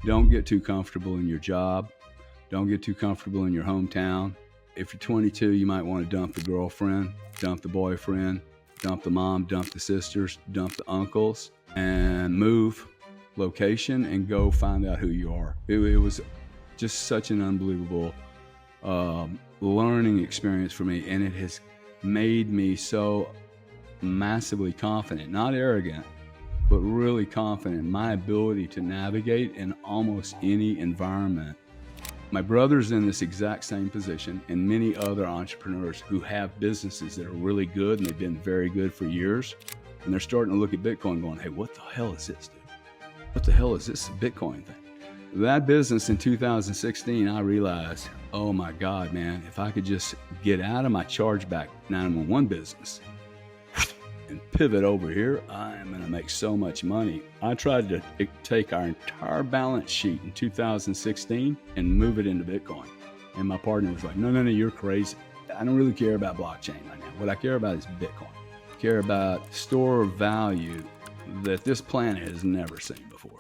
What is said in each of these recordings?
Don't get too comfortable in your job. Don't get too comfortable in your hometown. If you're 22, you might want to dump the girlfriend, dump the boyfriend, dump the mom, dump the sisters, dump the uncles, and move location and go find out who you are. It was just such an unbelievable learning experience for me, and it has made me so massively confident, not arrogant, but really confident in my ability to navigate in almost any environment. My brother's in this exact same position, and many other entrepreneurs who have businesses that are really good and they've been very good for years, and they're starting to look at Bitcoin going, hey, what the hell is this, dude? What the hell is this Bitcoin thing? That business in 2016, I realized, oh my God, man, if I could just get out of my chargeback 911 business and pivot over here, I am going to make so much money. I tried to take our entire balance sheet in 2016 and move it into Bitcoin. And my partner was like, no, you're crazy. I don't really care about blockchain right now. What I care about is Bitcoin. I care about store of value that this planet has never seen before.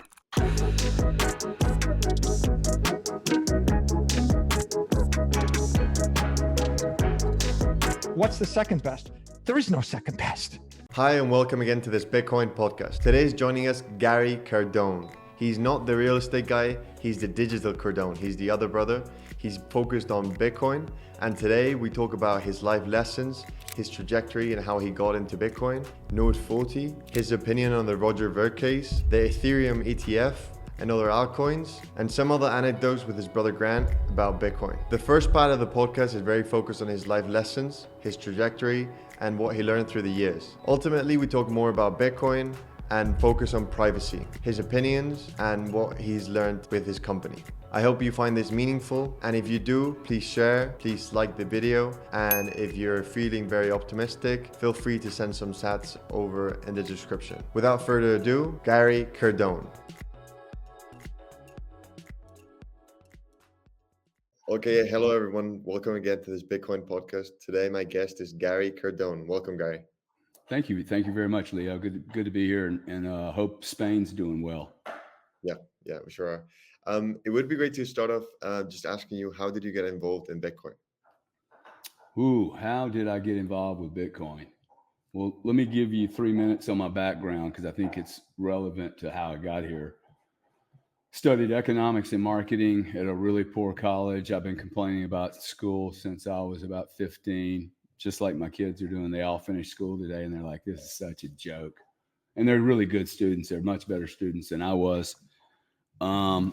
What's the second best? There is no second best. Hi and welcome again to this Bitcoin podcast. Today is joining us Gary Cardone. He's not the real estate guy, he's the digital Cardone. He's the other brother. He's focused on Bitcoin. And today we talk about his life lessons, his trajectory and how he got into Bitcoin, NODE40, his opinion on the Roger Ver case, the Ethereum ETF, and other altcoins, and some other anecdotes with his brother Grant about Bitcoin. The first part of the podcast is very focused on his life lessons, his trajectory, and what he learned through the years. Ultimately, we talk more about Bitcoin and focus on privacy, his opinions, and what he's learned with his company. I hope you find this meaningful, and if you do, please share, please like the video, and if you're feeling very optimistic, feel free to send some sats over in the description. Without further ado, Gary Cardone. Okay, hello everyone. Welcome again to this Bitcoin podcast. Today my guest is Gary Cardone. Welcome, Gary. Thank you very much, Leo. Good to be here, and hope Spain's doing well. Yeah, we sure are. It would be great to start off just asking you, how did you get involved in Bitcoin? How did I get involved with Bitcoin? Well, let me give you 3 minutes on my background because I think it's relevant to how I got here. Studied economics and marketing at a really poor college. I've been complaining about school since I was about 15, just like my kids are doing. They all finished school today and they're like, this is such a joke. And they're really good students. They're much better students than I was. As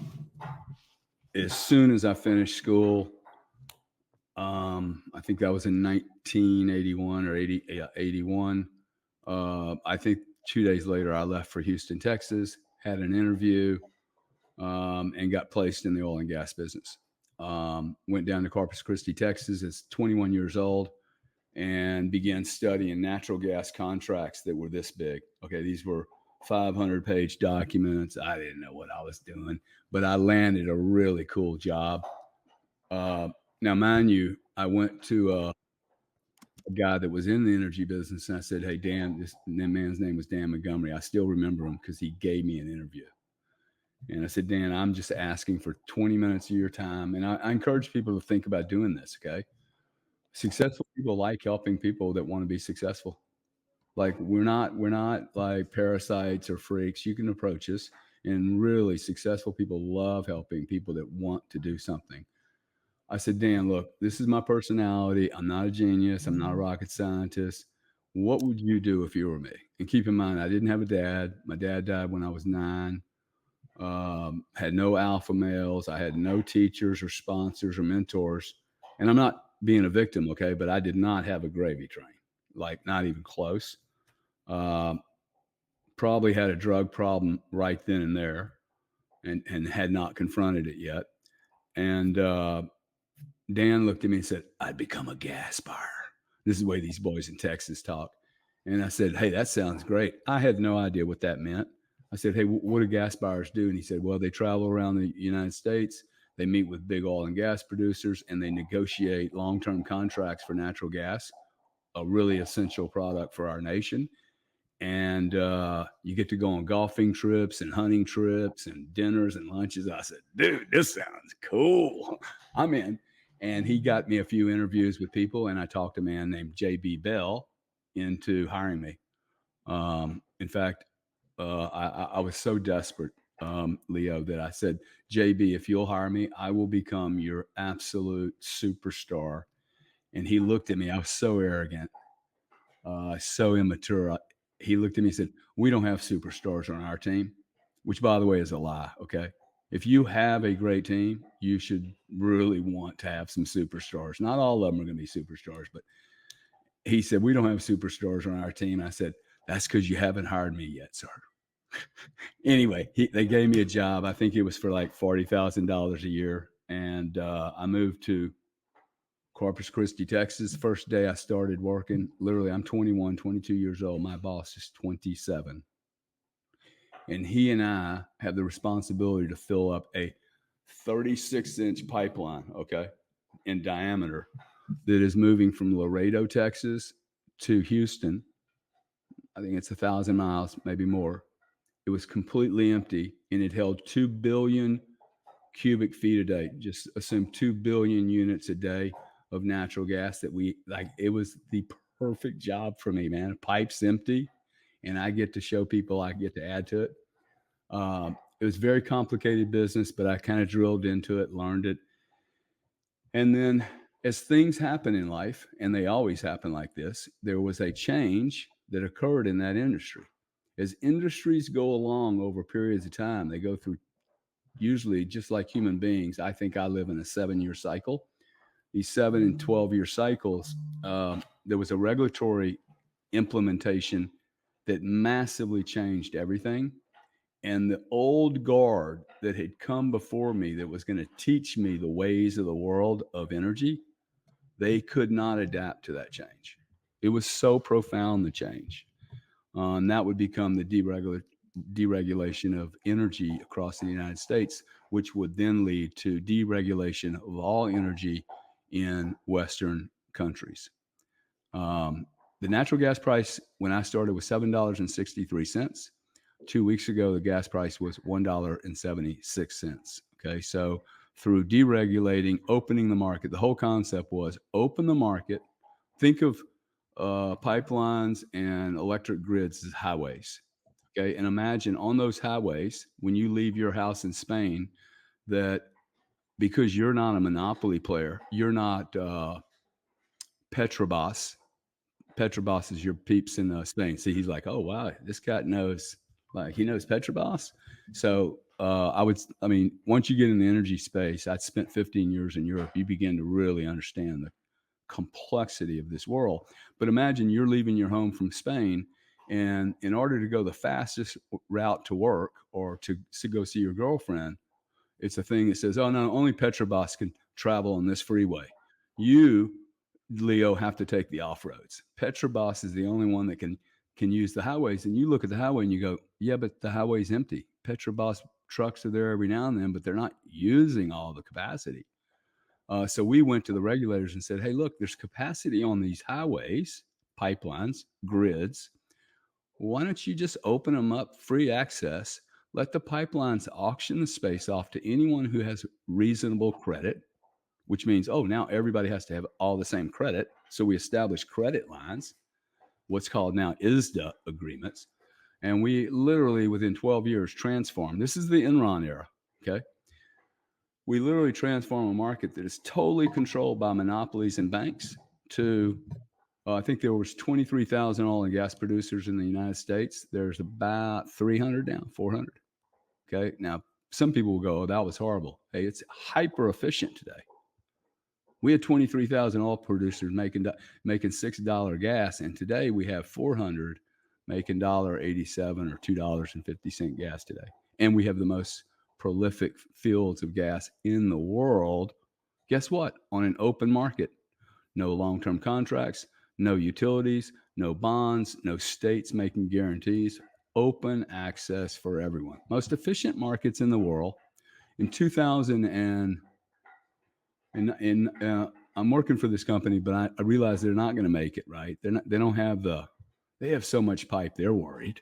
soon as I finished school, I think that was in 1981 or 81. I think 2 days later, I left for Houston, Texas, had an interview, and got placed in the oil and gas business. Went down to Corpus Christi, Texas as 21 years old and began studying natural gas contracts that were this big. Okay, these were 500-page documents. I didn't know what I was doing, but I landed a really cool job. Now, mind you, I went to a guy that was in the energy business, and I said, hey, Dan, this man's name was Dan Montgomery. I still remember him because he gave me an interview. And I said, Dan, I'm just asking for 20 minutes of your time. And I encourage people to think about doing this, okay? Successful people like helping people that want to be successful. Like we're not like parasites or freaks. You can approach us, and really successful people love helping people that want to do something. I said, Dan, look, this is my personality. I'm not a genius. I'm not a rocket scientist. What would you do if you were me? And keep in mind, I didn't have a dad. My dad died when I was 9. Had no alpha males. I had no teachers or sponsors or mentors. And I'm not being a victim, okay? But I did not have a gravy train, like not even close. Probably had a drug problem right then and there and had not confronted it yet. And Dan looked at me and said, I'd become a gas buyer. This is the way these boys in Texas talk. And I said, hey, that sounds great. I had no idea what that meant. I said, hey, what do gas buyers do? And he said, well, they travel around the United States. They meet with big oil and gas producers, and they negotiate long-term contracts for natural gas, a really essential product for our nation. and you get to go on golfing trips and hunting trips and dinners and lunches. I said, dude, this sounds cool. I'm in. And he got me a few interviews with people, and I talked a man named JB Bell into hiring me. In fact, I was so desperate, Leo, that I said, JB, if you'll hire me, I will become your absolute superstar. And he looked at me. I was so arrogant, so immature. He looked at me and said, we don't have superstars on our team, which, by the way, is a lie. Okay. If you have a great team, you should really want to have some superstars. Not all of them are going to be superstars, but he said, we don't have superstars on our team. I said, that's because you haven't hired me yet, sir. Anyway, they gave me a job. I think it was for like $40,000 a year. And I moved to Corpus Christi, Texas. First day I started working, literally, I'm 21, 22 years old. My boss is 27. And he and I have the responsibility to fill up a 36-inch pipeline, okay, in diameter that is moving from Laredo, Texas to Houston. I think it's 1,000 miles, maybe more. It was completely empty, and it held 2 billion cubic feet a day. Just assume 2 billion units a day of natural gas that we like. It was the perfect job for me, man. Pipe's empty, and I get to show people I get to add to it. It was very complicated business, but I kind of drilled into it, learned it. And then as things happen in life, and they always happen like this, there was a change that occurred in that industry. As industries go along over periods of time, they go through, usually just like human beings. I think I live in a 7-year cycle. These 7 and 12-year cycles, there was a regulatory implementation that massively changed everything. And the old guard that had come before me that was going to teach me the ways of the world of energy, they could not adapt to that change. It was so profound, the change. And that would become the deregulation of energy across the United States, which would then lead to deregulation of all energy in Western countries. The natural gas price when I started was $7.63. 2 weeks ago, the gas price was $1.76. Okay, so through deregulating, opening the market, the whole concept was open the market. Think of pipelines and electric grids as highways. Okay, and imagine on those highways, when you leave your house in Spain, that because you're not a monopoly player, you're not Petrobras. Petrobras is your peeps in Spain. See, he's like, oh wow, this guy knows. Like he knows Petrobras. So once you get in the energy space, I'd spent 15 years in Europe. You begin to really understand the complexity of this world. But imagine you're leaving your home from Spain, and in order to go the fastest route to work or to go see your girlfriend, it's a thing that says, oh no, only Petrobras can travel on this freeway. You, Leo, have to take the off-roads. Petrobras is the only one that can use the highways. And you look at the highway and you go, yeah, but the highway's empty. Petrobras trucks are there every now and then, but they're not using all the capacity. So we went to the regulators and said, hey, look, there's capacity on these highways, pipelines, grids. Why don't you just open them up, free access, let the pipelines auction the space off to anyone who has reasonable credit, which means, oh, now everybody has to have all the same credit. So we established credit lines, what's called now ISDA agreements. And we literally, within 12 years, transformed. This is the Enron era, okay? We literally transform a market that is totally controlled by monopolies and banks to, I think there was 23,000 oil and gas producers in the United States. There's about 300 now, 400. Okay, now some people will go, oh, that was horrible. Hey, it's hyper efficient today. We had 23,000 oil producers making $6 gas, and today we have 400 making $1.87 or $2.50 gas today. And we have the most prolific fields of gas in the world. Guess what? On an open market. No long-term contracts, no utilities, no bonds, no states making guarantees. Open access for everyone. Most efficient markets in the world. In 2000 I'm working for this company, but I realize they're not going to make it, right? They don't have the They have so much pipe, they're worried.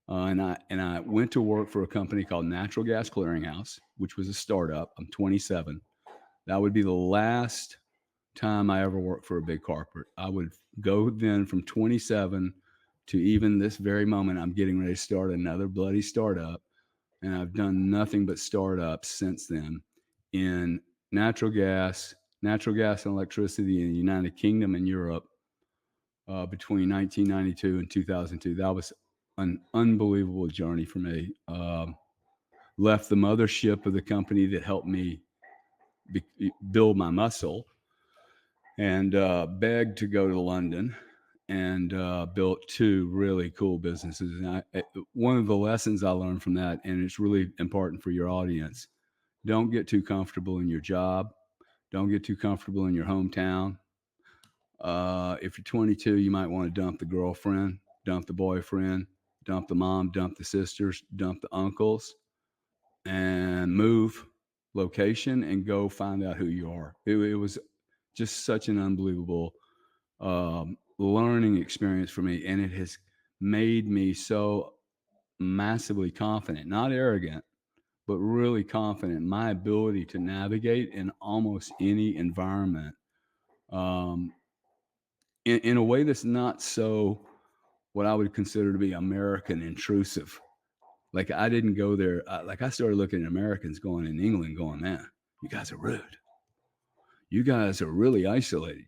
And I went to work for a company called Natural Gas Clearinghouse, which was a startup. I'm 27. That would be the last time I ever worked for a big corporate. I would go then from 27 to even this very moment. I'm getting ready to start another bloody startup, and I've done nothing but startups since then in natural gas and electricity in the United Kingdom and Europe between 1992 and 2002. That was an unbelievable journey for me. Left the mothership of the company that helped me build my muscle, and begged to go to London, and built two really cool businesses. And one of the lessons I learned from that, and it's really important for your audience, don't get too comfortable in your job. Don't get too comfortable in your hometown. If you're 22, you might want to dump the girlfriend, dump the boyfriend, dump the mom, dump the sisters, dump the uncles, and move location and go find out who you are. It was just such an unbelievable learning experience for me. And it has made me so massively confident, not arrogant, but really confident in my ability to navigate in almost any environment in a way that's not so what I would consider to be American intrusive. Like I didn't go there. Like I started looking at Americans going in England going, man, you guys are rude. You guys are really isolated.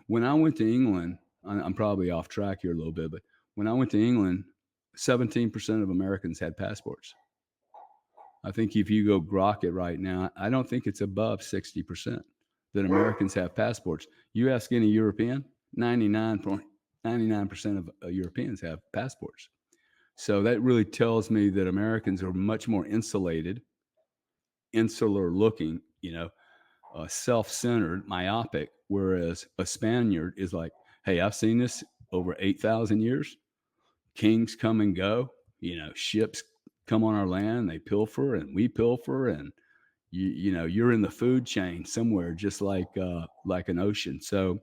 When I went to England, I'm probably off track here a little bit, but when I went to England, 17% of Americans had passports. I think if you go grok it right now, I don't think it's above 60% that Americans have passports. You ask any European, 99% of Europeans have passports. So that really tells me that Americans are much more insulated, insular looking, self-centered, myopic, whereas a Spaniard is like, hey, I've seen this over 8,000 years. Kings come and go, ships come on our land, they pilfer and we pilfer, and you're in the food chain somewhere, just like an ocean. So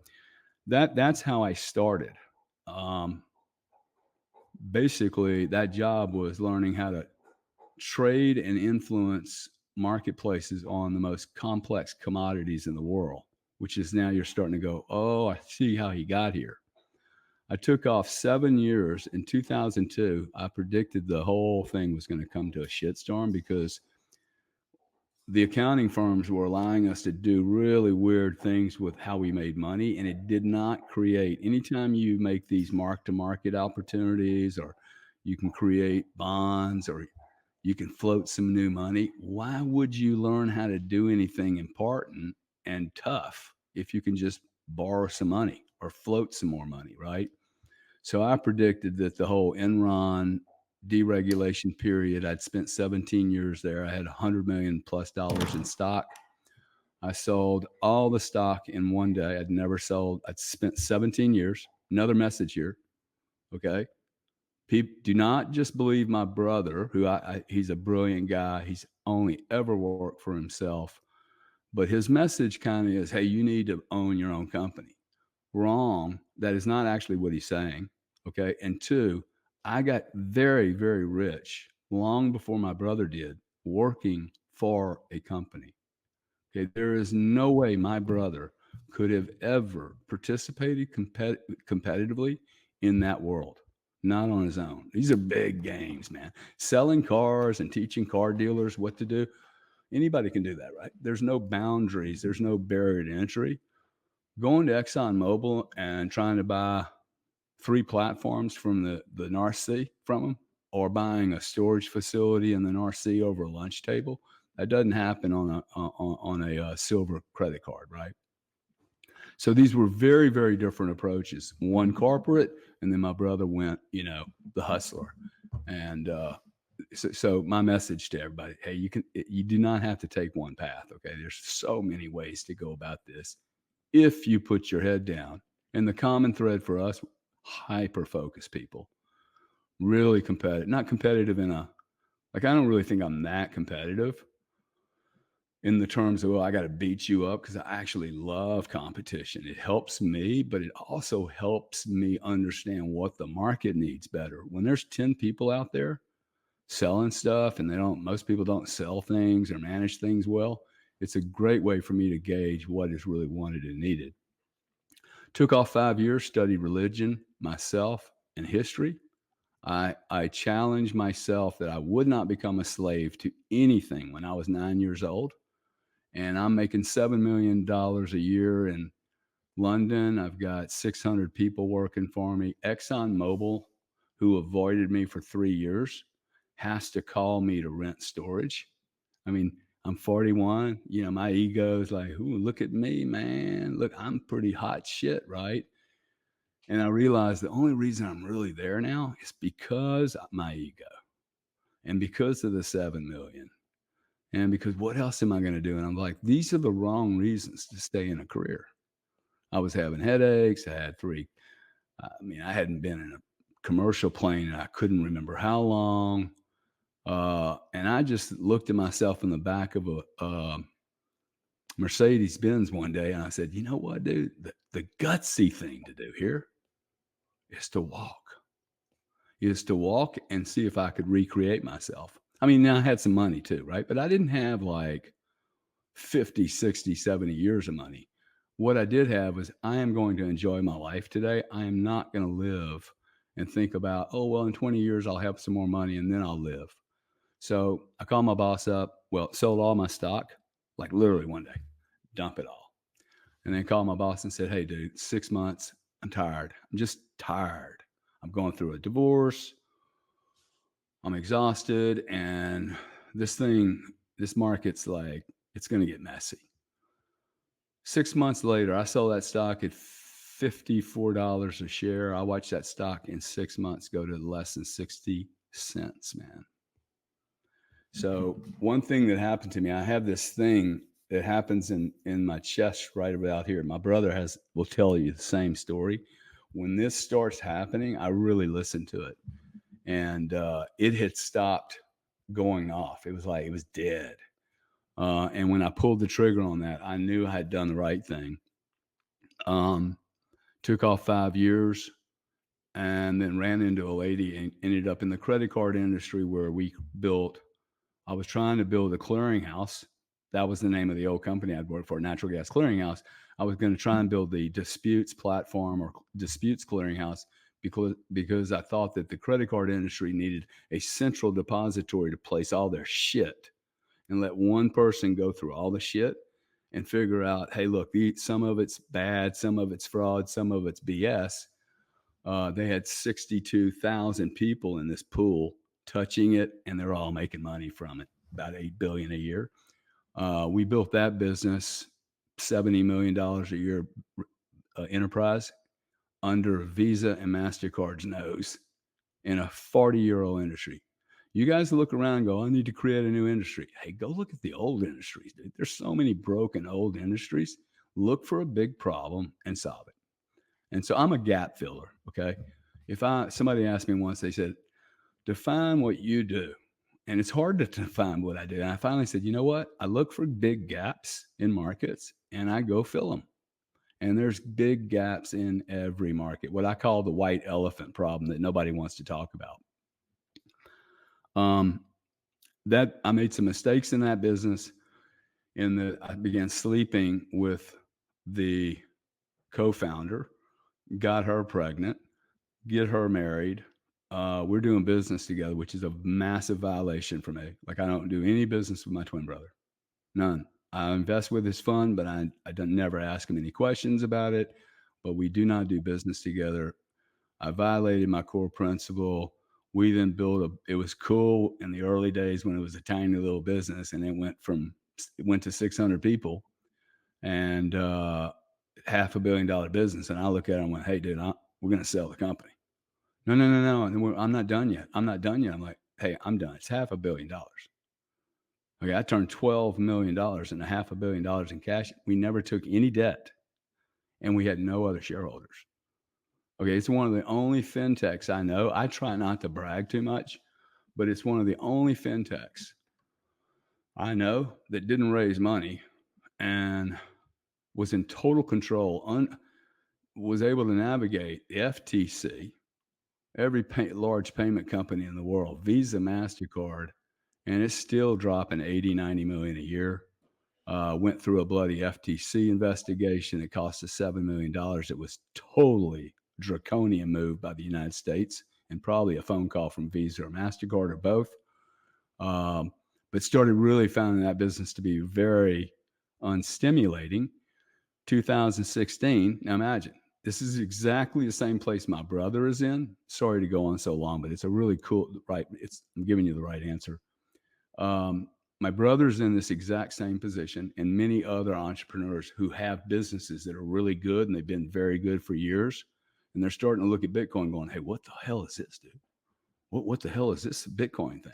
that's how I started. Basically, that job was learning how to trade and influence marketplaces on the most complex commodities in the world, which is now you're starting to go, oh, I see how he got here. I took off 7 years. In 2002, I predicted the whole thing was going to come to a shitstorm because the accounting firms were allowing us to do really weird things with how we made money, and it did not create. Anytime you make these mark-to-market opportunities, or you can create bonds, or you can float some new money, why would you learn how to do anything important and tough if you can just borrow some money or float some more money, right? So I predicted that the whole Enron deregulation period, I'd spent 17 years there. I had $100 million plus in stock. I sold all the stock in one day. I'd never sold. I'd spent 17 years. Another message here. Okay. People do not just believe my brother, who he's a brilliant guy. He's only ever worked for himself. But his message kind of is, hey, you need to own your own company. Wrong. That is not actually what he's saying. Okay. And two, I got very, very rich long before my brother did, working for a company. Okay. There is no way my brother could have ever participated competitively in that world. Not on his own. These are big games, man. Selling cars and teaching car dealers what to do. Anybody can do that, right? There's no boundaries. There's no barrier to entry. Going to ExxonMobil and trying to buy 3 platforms from the North Sea from them, or buying a storage facility in the North Sea over a lunch table, that doesn't happen on a silver credit card, right? So these were very, very different approaches. One corporate, and then my brother went, the hustler. And so my message to everybody, hey, you do not have to take one path. Okay. There's so many ways to go about this if you put your head down. And the common thread for us, hyper-focused people, really competitive, not competitive I don't really think I'm that competitive, in the terms of, well, I got to beat you up, because I actually love competition. It helps me, but it also helps me understand what the market needs better. When there's 10 people out there selling stuff and most people don't sell things or manage things well, it's a great way for me to gauge what is really wanted and needed. Took off 5 years, studied religion, myself, and history. I challenged myself that I would not become a slave to anything when I was 9 years old. And I'm making $7 million a year in London. I've got 600 people working for me. ExxonMobil, who avoided me for 3 years, has to call me to rent storage. I mean, I'm 41. My ego is like, ooh, look at me, man. Look, I'm pretty hot shit, right? And I realized the only reason I'm really there now is because of my ego and because of the 7 million. And because what else am I going to do? And I'm like, these are the wrong reasons to stay in a career. I was having headaches. I had I hadn't been in a commercial plane and I couldn't remember how long. And I just looked at myself in the back of a Mercedes Benz one day. And I said, you know what, dude, the gutsy thing to do here is to walk and see if I could recreate myself. I mean, now I had some money too, right? But I didn't have like 50, 60, 70 years of money. What I did have was, I am going to enjoy my life today. I am not going to live and think about, oh, well, in 20 years, I'll have some more money and then I'll live. So I called my boss up, sold all my stock, like literally one day, dump it all. And then called my boss and said, hey, dude, 6 months, I'm tired. I'm just tired. I'm going through a divorce. I'm exhausted. And this market's like, it's going to get messy. 6 months later, I sold that stock at $54 a share. I watched that stock in 6 months go to less than 60 cents, man. So one thing that happened to me, I have this thing that happens in my chest right about here. My brother will tell you the same story. When this starts happening, I really listen to it. And it had stopped going off. It was like, it was dead. And when I pulled the trigger on that, I knew I had done the right thing. Took off 5 years and then ran into a lady and ended up in the credit card industry where I was trying to build a clearinghouse. That was the name of the old company I'd worked for, Natural Gas Clearinghouse. I was going to try and build the disputes platform or disputes clearinghouse because I thought that the credit card industry needed a central depository to place all their shit and let one person go through all the shit and figure out, hey, look, some of it's bad, some of it's fraud, some of it's BS. They had 62,000 people in this pool touching it, and they're all making money from it, about $8 billion a year. We built that business, $70 million a year enterprise under Visa and MasterCard's nose in a 40-year-old industry. You guys look around and go, I need to create a new industry. Hey, go look at the old industries, dude. There's so many broken old industries. Look for a big problem and solve it. And so I'm a gap filler, okay? Somebody asked me once, they said, define what you do. And it's hard to define what I do. And I finally said, you know what? I look for big gaps in markets and I go fill them. And there's big gaps in every market, what I call the white elephant problem that nobody wants to talk about. That I made some mistakes in that business in that I began sleeping with the co-founder, got her pregnant, get her married. We're doing business together, which is a massive violation for me. Like, I don't do any business with my twin brother. None. I invest with his fund, but I don't never ask him any questions about it. But we do not do business together. I violated my core principle. We then it was cool in the early days when it was a tiny little business, and it went to 600 people and $500 million business. And I look at it and went, hey, dude, we're going to sell the company. No. I'm not done yet. I'm like, hey, I'm done. It's $500 million. Okay, I turned $12 million into $500 million in cash. We never took any debt, and we had no other shareholders. Okay, it's one of the only fintechs I know. I try not to brag too much, but it's one of the only fintechs I know that didn't raise money and was in total control, was able to navigate the FTC, every large payment company in the world, Visa, MasterCard, and it's still dropping 80, 90 million a year. Went through a bloody FTC investigation that cost us $7 million. It was totally draconian move by the United States and probably a phone call from Visa or MasterCard or both. But started really finding that business to be very unstimulating. 2016, now imagine, this is exactly the same place my brother is in. Sorry to go on so long, but it's a really cool, right? I'm giving you the right answer. My brother's in this exact same position, and many other entrepreneurs who have businesses that are really good and they've been very good for years. And they're starting to look at Bitcoin going, hey, what the hell is this, dude? What the hell is this Bitcoin thing?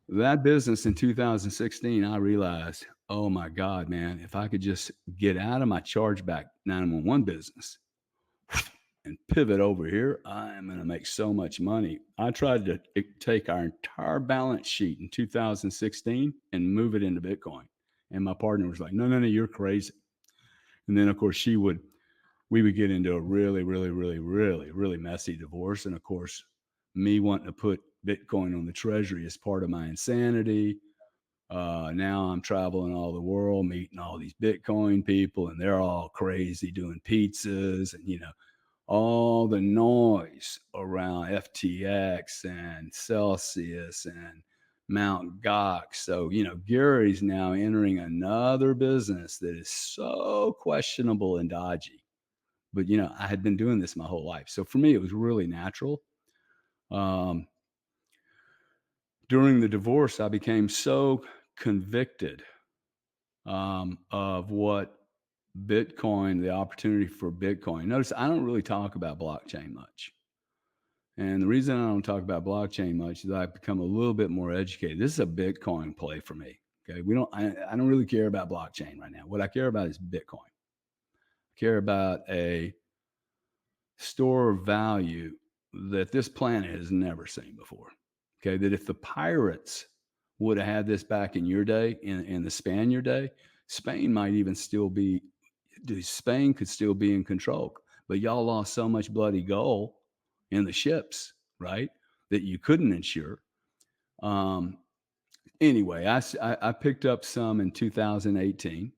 That business in 2016, I realized, oh my God, man, if I could just get out of my chargeback 911 business and pivot over here, I am going to make so much money. I tried to take our entire balance sheet in 2016 and move it into Bitcoin. And my partner was like, no, you're crazy. And then, of course, we would get into a really, really, really, really, really messy divorce. And of course, me wanting to put Bitcoin on the treasury is part of my insanity. Now I'm traveling all the world, meeting all these Bitcoin people, and they're all crazy doing pizzas and, all the noise around FTX and Celsius and Mount Gox. So, Gary's now entering another business that is so questionable and dodgy. But, I had been doing this my whole life. So for me, it was really natural. During the divorce, I became so convicted of what Bitcoin, the opportunity for Bitcoin. Notice I don't really talk about blockchain much. And the reason I don't talk about blockchain much is I've become a little bit more educated. This is a Bitcoin play for me. Okay. I don't really care about blockchain right now. What I care about is Bitcoin. I care about a store of value that this planet has never seen before. Okay. That if the pirates would have had this back in your day, in the Spaniard day, Spain might even still be, Spain could still be in control. But y'all lost so much bloody gold in the ships, right, that you couldn't insure. Anyway, I picked up some in 2018,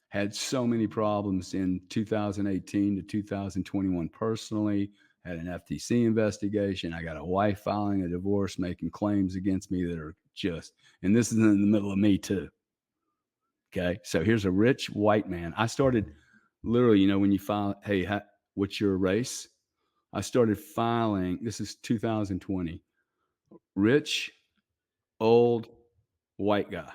had so many problems in 2018 to 2021 personally, had an FTC investigation. I got a wife filing a divorce, making claims against me that are just, and this is in the middle of Me Too. Okay. So here's a rich white man. I started literally, when you file, hey, what's your race? I started filing, this is 2020, rich, old, white guy.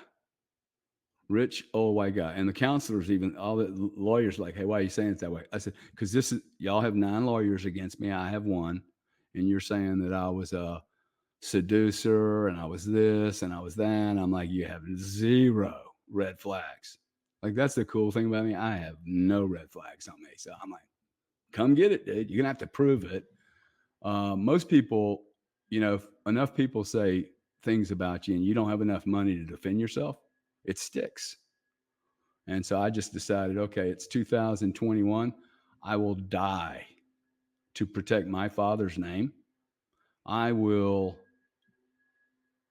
Rich, old, white guy. And the counselors, even all the lawyers, like, hey, why are you saying it that way? I said, because y'all have 9 lawyers against me. I have 1. And you're saying that I was a seducer and I was this and I was that. And I'm like, you have 0 red flags. Like, that's the cool thing about me. I have no red flags on me. So I'm like, come get it, dude. You're going to have to prove it. Most people, if enough people say things about you and you don't have enough money to defend yourself, it sticks. And so I just decided, okay, it's 2021. I will die to protect my father's name. I will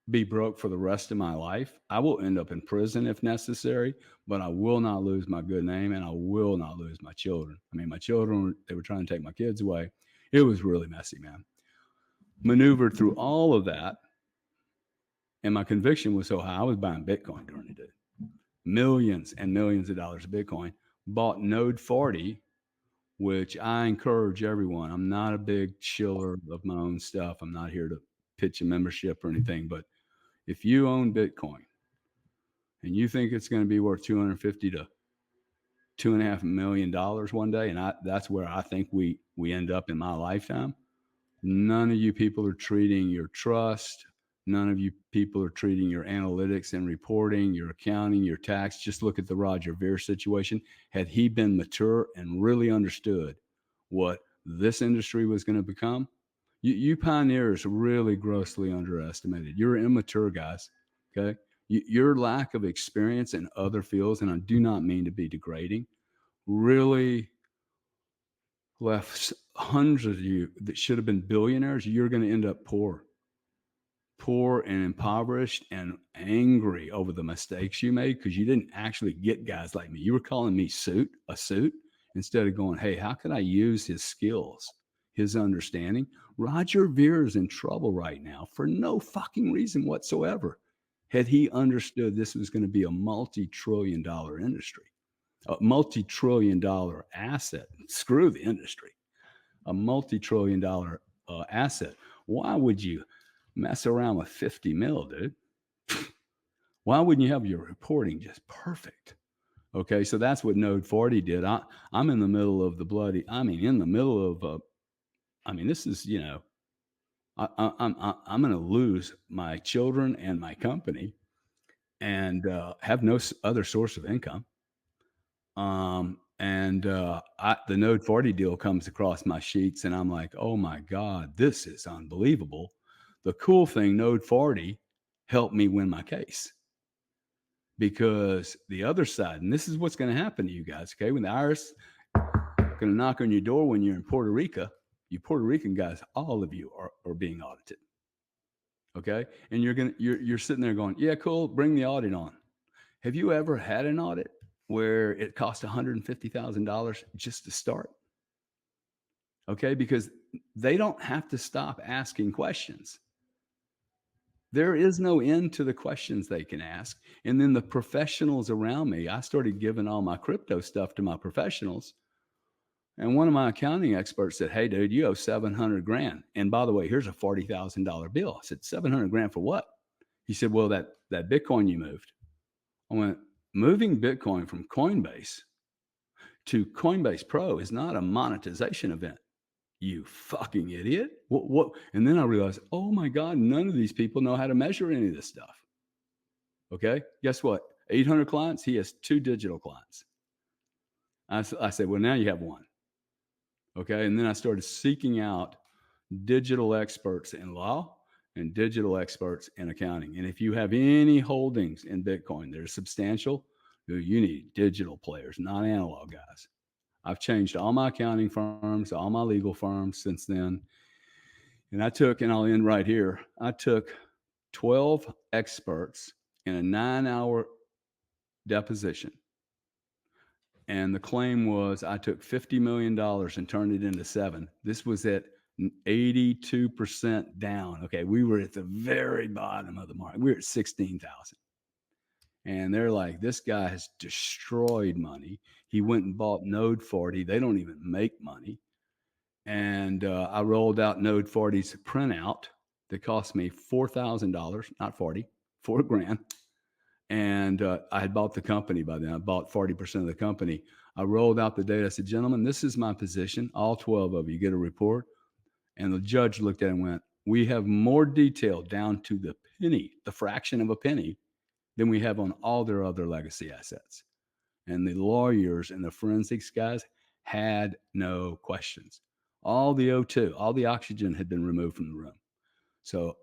be broke for the rest of my life. I will end up in prison if necessary, but I will not lose my good name and I will not lose my children. I mean, my children, they were trying to take my kids away. It was really messy, man. Maneuvered through all of that. And my conviction was so high, I was buying Bitcoin during the day. Millions and millions of dollars of Bitcoin. Bought NODE40, which I encourage everyone. I'm not a big shiller of my own stuff. I'm not here to pitch a membership or anything, but if you own Bitcoin and you think it's going to be worth $250 to $2.5 million one day, and that's where I think we end up in my lifetime. None of you people are treating your trust. None of you people are treating your analytics and reporting, your accounting, your tax. Just look at the Roger Ver situation. Had he been mature and really understood what this industry was going to become, you pioneers really grossly underestimated. You're immature guys. Okay. Your lack of experience in other fields, and I do not mean to be degrading, really left hundreds of you that should have been billionaires. You're going to end up poor and impoverished and angry over the mistakes you made because you didn't actually get guys like me. You were calling me a suit, instead of going, hey, how can I use his skills, his understanding? Roger Vere's in trouble right now for no fucking reason whatsoever. Had he understood this was going to be a multi-trillion-dollar industry, a multi-trillion-dollar asset, screw the industry, a multi-trillion-dollar asset, why would you mess around with 50 mil, dude? Why wouldn't you have your reporting just perfect? Okay, so that's what NODE40 did. I'm in the middle of the bloody, in the middle of, this is, I'm going to lose my children and my company and have no other source of income. The NODE40 deal comes across my sheets and I'm like, oh my God, this is unbelievable. The cool thing, NODE40 helped me win my case, because the other side, and this is what's going to happen to you guys, okay? When the IRS going to knock on your door when you're in Puerto Rico, you Puerto Rican guys, all of you are being audited, okay? And you're sitting there going, yeah, cool, bring the audit on. Have you ever had an audit where it cost $150,000 just to start? Okay, because they don't have to stop asking questions. There is no end to the questions they can ask. And then the professionals around me, I started giving all my crypto stuff to my professionals. And one of my accounting experts said, hey, dude, you owe 700 grand. And by the way, here's a $40,000 bill. I said, 700 grand for what? He said, well, that Bitcoin you moved. I went, moving Bitcoin from Coinbase to Coinbase Pro is not a monetization event. You fucking idiot. What? And then I realized, oh my God, none of these people know how to measure any of this stuff. Okay. Guess what? 800 clients. He has 2 digital clients. I said, well, now you have 1. Okay. And then I started seeking out digital experts in law and digital experts in accounting. And if you have any holdings in Bitcoin that are substantial, you need digital players, not analog guys. I've changed all my accounting firms, all my legal firms since then. And I'll end right here. I took 12 experts in a 9-hour deposition. And the claim was I took $50 million and turned it into 7. This was at 82% down. Okay. We were at the very bottom of the market. We were at 16,000. And they're like, this guy has destroyed money. He went and bought NODE40. They don't even make money. And I rolled out NODE40's printout that cost me $4,000, not 40, $4,000. And I had bought the company by then. I bought 40% of the company. I rolled out the data. I said, gentlemen, this is my position. All 12 of you get a report. And the judge looked at it and went, we have more detail down to the penny, the fraction of a penny, than we have on all their other legacy assets. And the lawyers and the forensics guys had no questions. All the O2, all the oxygen had been removed from the room. So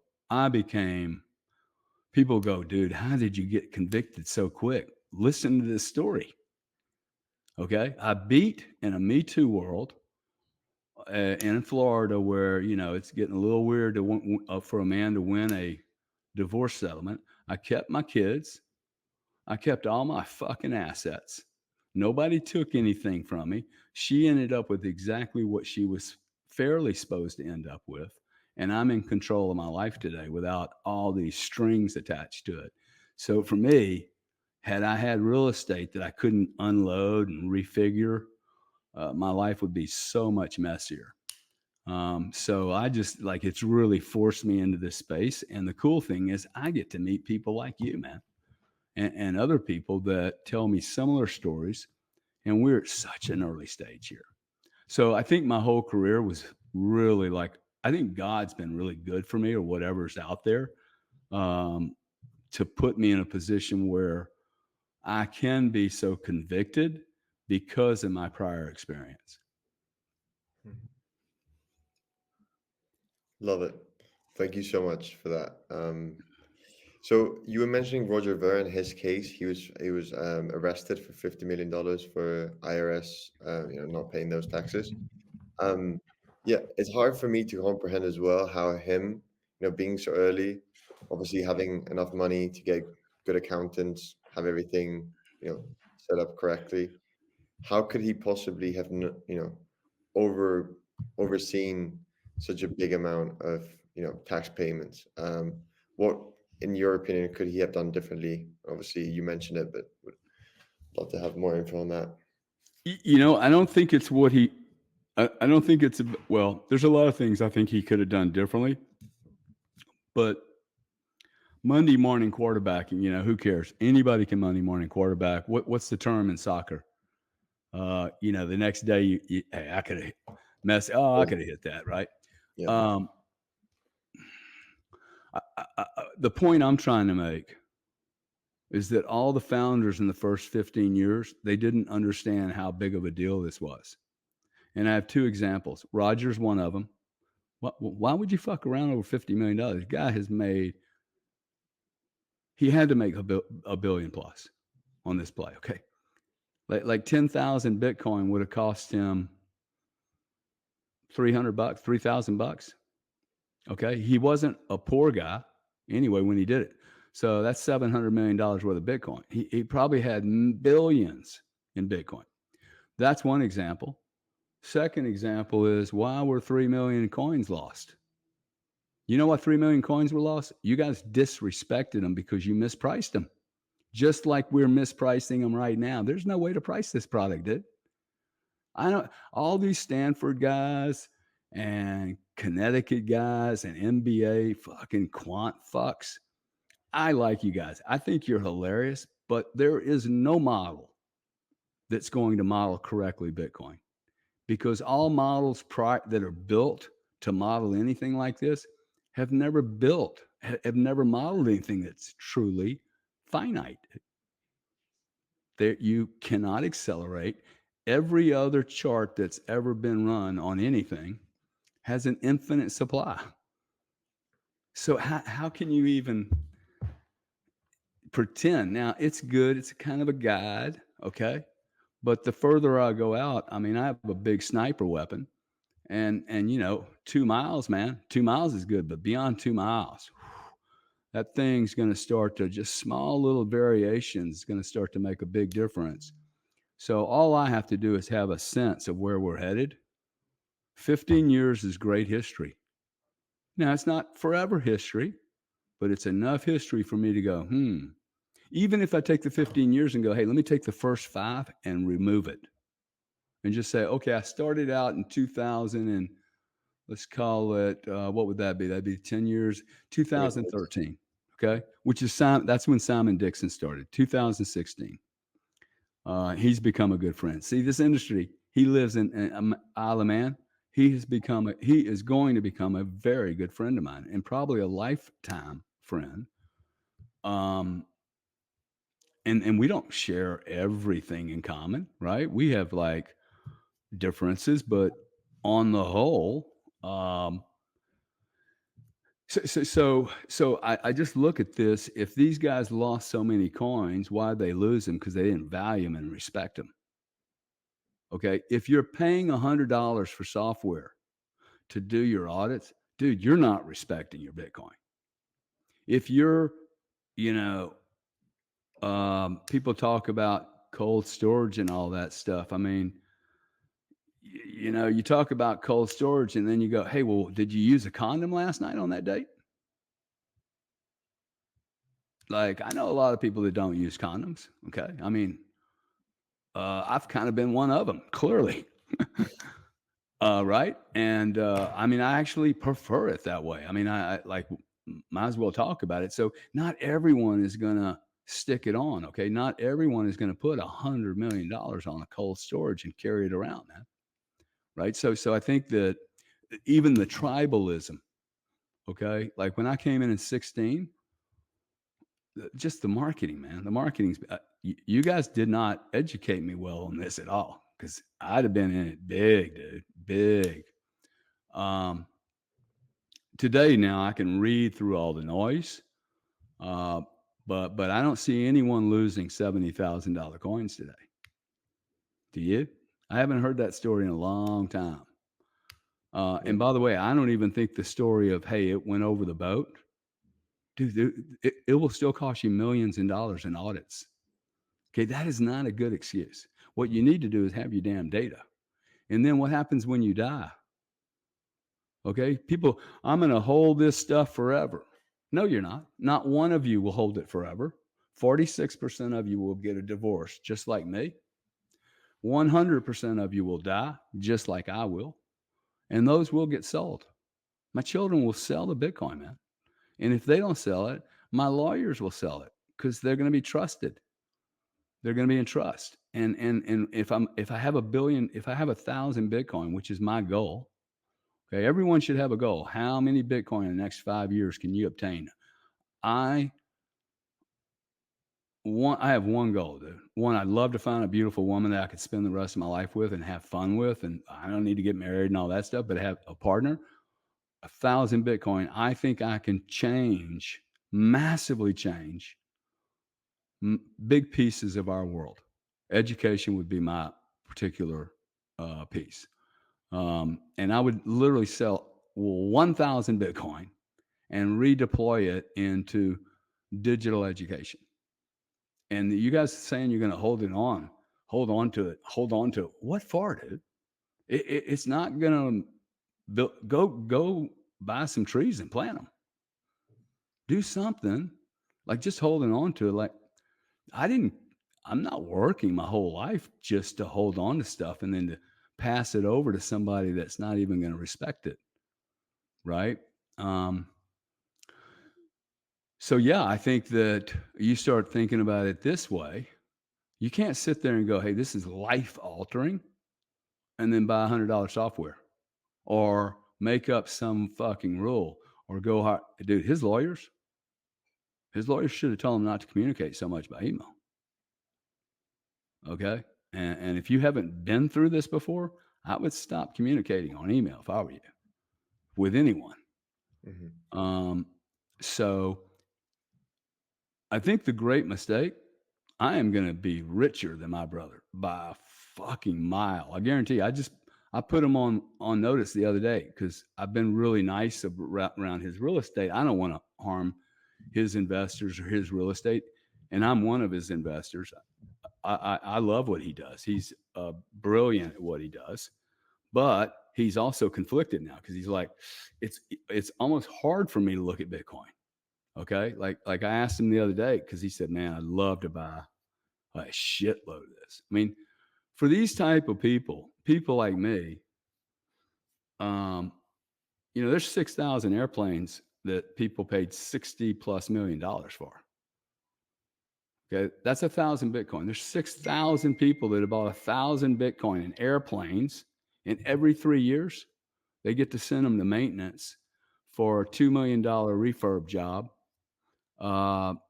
people go, dude, how did you get convicted so quick? Listen to this story. Okay. I beat in a Me Too world in Florida where, it's getting a little weird for a man to win a divorce settlement. I kept my kids. I kept all my fucking assets. Nobody took anything from me. She ended up with exactly what she was fairly supposed to end up with. And I'm in control of my life today without all these strings attached to it. So for me, had I had real estate that I couldn't unload and refigure, my life would be so much messier. So I just it's really forced me into this space. And the cool thing is I get to meet people like you, man. And other people that tell me similar stories, and we're at such an early stage here. So I think my whole career was really I think God's been really good for me, or whatever's out there, to put me in a position where I can be so convicted because of my prior experience. Love it. Thank you so much for that. So you were mentioning Roger Ver in his case. He was arrested for $50 million for IRS, not paying those taxes. Yeah, it's hard for me to comprehend as well how him, being so early, obviously having enough money to get good accountants, have everything, set up correctly. How could he possibly have, over overseen such a big amount of, tax payments? What, in your opinion, could he have done differently? Obviously, you mentioned it, but would love to have more info on that. I don't think it's what he. I don't think it's well. There's a lot of things I think he could have done differently, but Monday morning quarterbacking, who cares? Anybody can Monday morning quarterback. What's the term in soccer? The next day, hey, I could have messed. Oh, I could have hit that, right? Yeah. The point I'm trying to make is that all the founders in the first 15 years, they didn't understand how big of a deal this was. And I have two examples. Roger's one of them. Why would you fuck around over $50 million? The guy he had to make a billion plus on this play. Okay. Like 10,000 Bitcoin would have cost him $300, $3,000. Okay. He wasn't a poor guy anyway when he did it. So that's $700 million worth of Bitcoin. He probably had billions in Bitcoin. That's one example. Second example is, why were 3 million coins lost? You know why 3 million coins were lost? You guys disrespected them because you mispriced them. Just like we're mispricing them right now. There's no way to price this product, dude. I know all these Stanford guys and Connecticut guys and MBA fucking quant fucks. I like you guys. I think you're hilarious, but there is no model that's going to model correctly Bitcoin, because all models that are built to model anything like this have never modeled anything that's truly finite. You cannot accelerate. Every other chart that's ever been run on anything has an infinite supply. So how can you even pretend? Now, it's good. It's kind of a guide, okay? But the further I go out, I mean, I have a big sniper weapon. And 2 miles, man, 2 miles is good, but beyond 2 miles, that thing's going to start to just small little variations going to start to make a big difference. So all I have to do is have a sense of where we're headed. 15 years is great history. Now, it's not forever history, but it's enough history for me to go, even if I take the 15 years and go, hey, let me take the first 5 and remove it. And just say, okay, I started out in 2000 and let's call it, what would that be? That'd be 10 years, 2013. Okay. Which is that's when Simon Dixon started, 2016. He's become a good friend. See, this industry, he lives in Isle of Man. He is going to become a very good friend of mine and probably a lifetime friend. And we don't share everything in common, right? We have like differences, but on the whole, so I just look at this. If these guys lost so many coins, why did they lose them? Because they didn't value them and respect them. Okay. If you're paying $100 for software to do your audits, dude, you're not respecting your Bitcoin. If you're, people talk about cold storage and all that stuff. I mean, you talk about cold storage and then you go, hey, well, did you use a condom last night on that date? Like, I know a lot of people that don't use condoms. Okay. I mean, I've kind of been one of them, clearly. Right. And I mean, I actually prefer it that way. I mean, I like, might as well talk about it. So not everyone is going to stick it on. Okay. Not everyone is going to put $100 million on a cold storage and carry it around, man. Right. So I think that even the tribalism, okay, like when I came in 16, just the marketing, man, the marketing's, you guys did not educate me well on this at all, because I'd have been in it big, dude, big. Today now I can read through all the noise. But I don't see anyone losing $70,000 coins today. Do you? I haven't heard that story in a long time. And by the way, I don't even think the story of, hey, it went over the boat. Dude, it will still cost you millions in dollars in audits. Okay, that is not a good excuse. What you need to do is have your damn data. And then what happens when you die? Okay, people, I'm going to hold this stuff forever. No, you're not. Not one of you will hold it forever. 46% of you will get a divorce, just like me. 100% of you will die, just like I will. And those will get sold. My children will sell the Bitcoin, man. And if they don't sell it, my lawyers will sell it because they're going to be trusted. They're going to be in trust. And if I have 1,000 Bitcoin, which is my goal, okay, everyone should have a goal. How many Bitcoin in the next 5 years can you obtain? I have one goal, dude. One, I'd love to find a beautiful woman that I could spend the rest of my life with and have fun with. And I don't need to get married and all that stuff, but have a partner. 1,000 Bitcoin. I think I can massively change big pieces of our world. Education would be my particular piece. And I would literally sell 1,000 Bitcoin and redeploy it into digital education. And you guys saying you're going to hold on to it. What for, dude? It's not going to go buy some trees and plant them. Do something like just holding on to it. Like I'm not working my whole life just to hold on to stuff and then to pass it over to somebody that's not even going to respect it. Right. So yeah, I think that you start thinking about it this way. You can't sit there and go, hey, this is life altering, and then buy $100 software or make up some fucking rule or go hard. Dude, his lawyers should have told him not to communicate so much by email. Okay. And if you haven't been through this before, I would stop communicating on email if I were you with anyone. Mm-hmm. So I think the great mistake, I am going to be richer than my brother by a fucking mile. I guarantee you. I put him on notice the other day because I've been really nice around his real estate. I don't want to harm his investors or his real estate. And I'm one of his investors. I love what he does. He's brilliant at what he does, but he's also conflicted now because he's like, it's almost hard for me to look at Bitcoin. Okay. Like I asked him the other day because he said, man, I'd love to buy a shitload of this. I mean, for these type of people like me, there's 6,000 airplanes that people paid $60+ million for. Okay. That's 1,000 Bitcoin. There's 6,000 people that have bought 1,000 Bitcoin in airplanes, and every 3 years they get to send them to maintenance for a $2 million refurb job.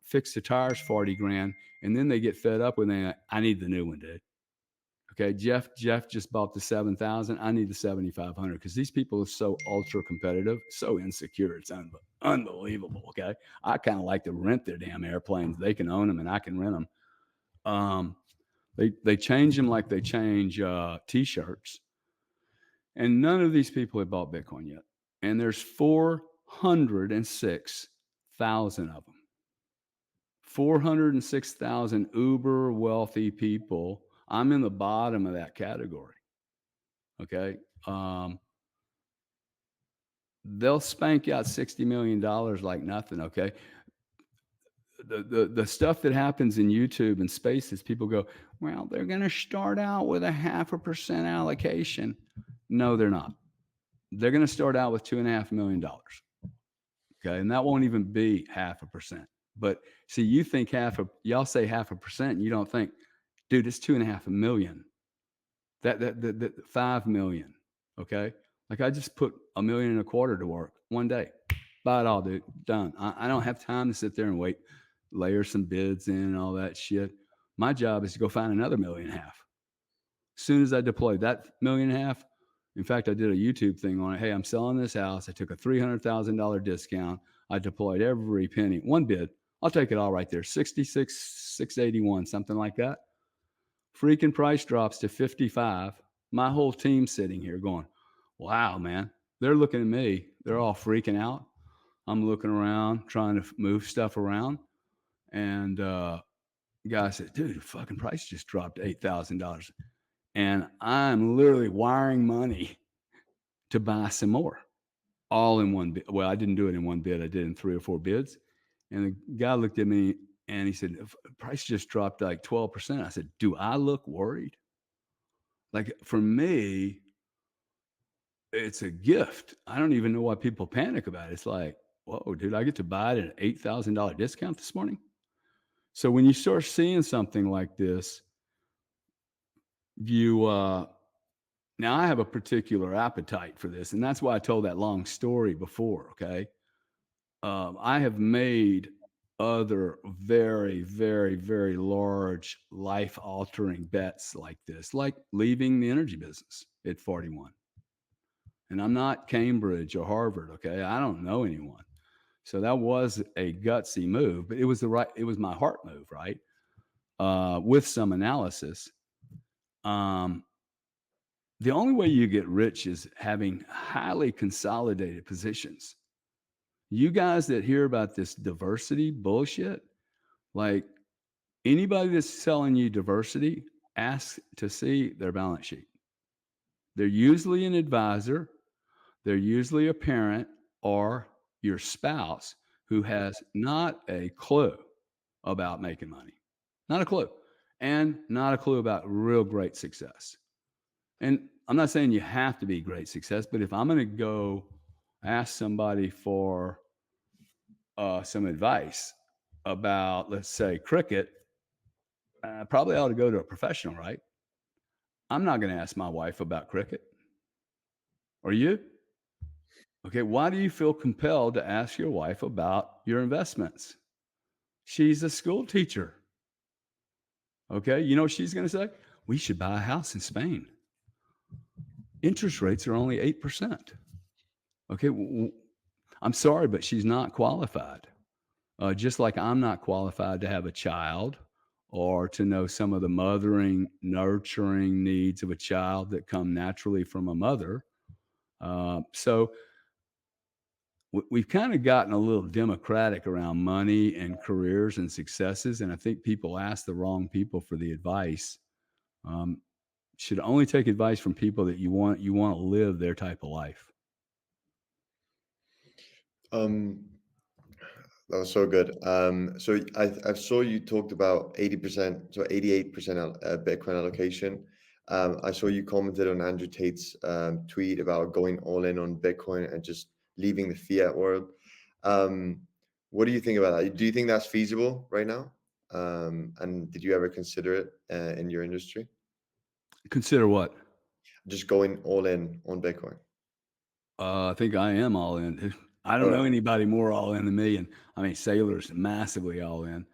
Fix the tires, 40 grand. And then they get fed up when I need the new one, dude. Okay. Jeff just bought the 7,000. I need the 7,500 because these people are so ultra competitive, so insecure. It's unbelievable. Okay. I kind of like to rent their damn airplanes. They can own them and I can rent them. They change them like they change t-shirts. And none of these people have bought Bitcoin yet. And there's 406,000 of them. 406,000 uber wealthy people. I'm in the bottom of that category. Okay. They'll spank you out $60 million like nothing. Okay. The stuff that happens in YouTube and Spaces, people go, well, they're going to start out with a 0.5% allocation. No, they're not. They're going to start out with $2.5 million. Okay. And that won't even be 0.5%. But see, you think y'all say 0.5%, and you don't think, dude, it's $2.5 million. That 5 million. Okay. Like I just put $1.25 million to work one day. Buy it all, dude. Done. I don't have time to sit there and wait, layer some bids in and all that shit. My job is to go find another $1.5 million. As soon as I deployed that $1.5 million, in fact, I did a YouTube thing on it. Hey, I'm selling this house. I took a $300,000 discount. I deployed every penny, one bid. I'll take it all right there. 681, something like that. Freaking price drops to 55. My whole team sitting here going, wow, man. They're looking at me. They're all freaking out. I'm looking around, trying to move stuff around. And the guy said, dude, the fucking price just dropped to $8,000. And I'm literally wiring money to buy some more, all in one bid. Well, I didn't do it in one bid. I did it in 3 or 4 bids. And the guy looked at me and he said, price just dropped like 12%. I said, do I look worried? Like, for me, it's a gift. I don't even know why people panic about it. It's like, whoa, dude, I get to buy it at an $8,000 discount this morning. So when you start seeing something like this, you now I have a particular appetite for this, and that's why I told that long story before. Okay, I have made other very, very, very large life-altering bets like this, like leaving the energy business at 41. And I'm not Cambridge or Harvard. Okay, I don't know anyone. So that was a gutsy move, but it was my heart move, right? With some analysis. The only way you get rich is having highly consolidated positions. You guys that hear about this diversity bullshit, like anybody that's selling you diversity, ask to see their balance sheet. They're usually an advisor, they're usually a parent or your spouse who has not a clue about making money. Not a clue. And not a clue about real great success. And I'm not saying you have to be great success, but if I'm going to go ask somebody for some advice about, let's say, cricket, I probably ought to go to a professional, right? I'm not going to ask my wife about cricket. Are you? Okay, why do you feel compelled to ask your wife about your investments? She's a school teacher. Okay, you know what she's going to say? We should buy a house in Spain. Interest rates are only 8%. Okay, I'm sorry, but she's not qualified. Just like I'm not qualified to have a child or to know some of the mothering, nurturing needs of a child that come naturally from a mother. So we've kind of gotten a little democratic around money and careers and successes. And I think people ask the wrong people for the advice. Should only take advice from people that you want to live their type of life. That was so good. So I saw you talked about 80%, so 88% Bitcoin allocation. I saw you commented on Andrew Tate's tweet about going all in on Bitcoin and just leaving the fiat world. What do you think about that? Do you think that's feasible right now? And did you ever consider it in your industry? Consider what? Just going all in on Bitcoin. I think I am all in. I don't know anybody more all in than me. And I mean, Sailor's massively all in.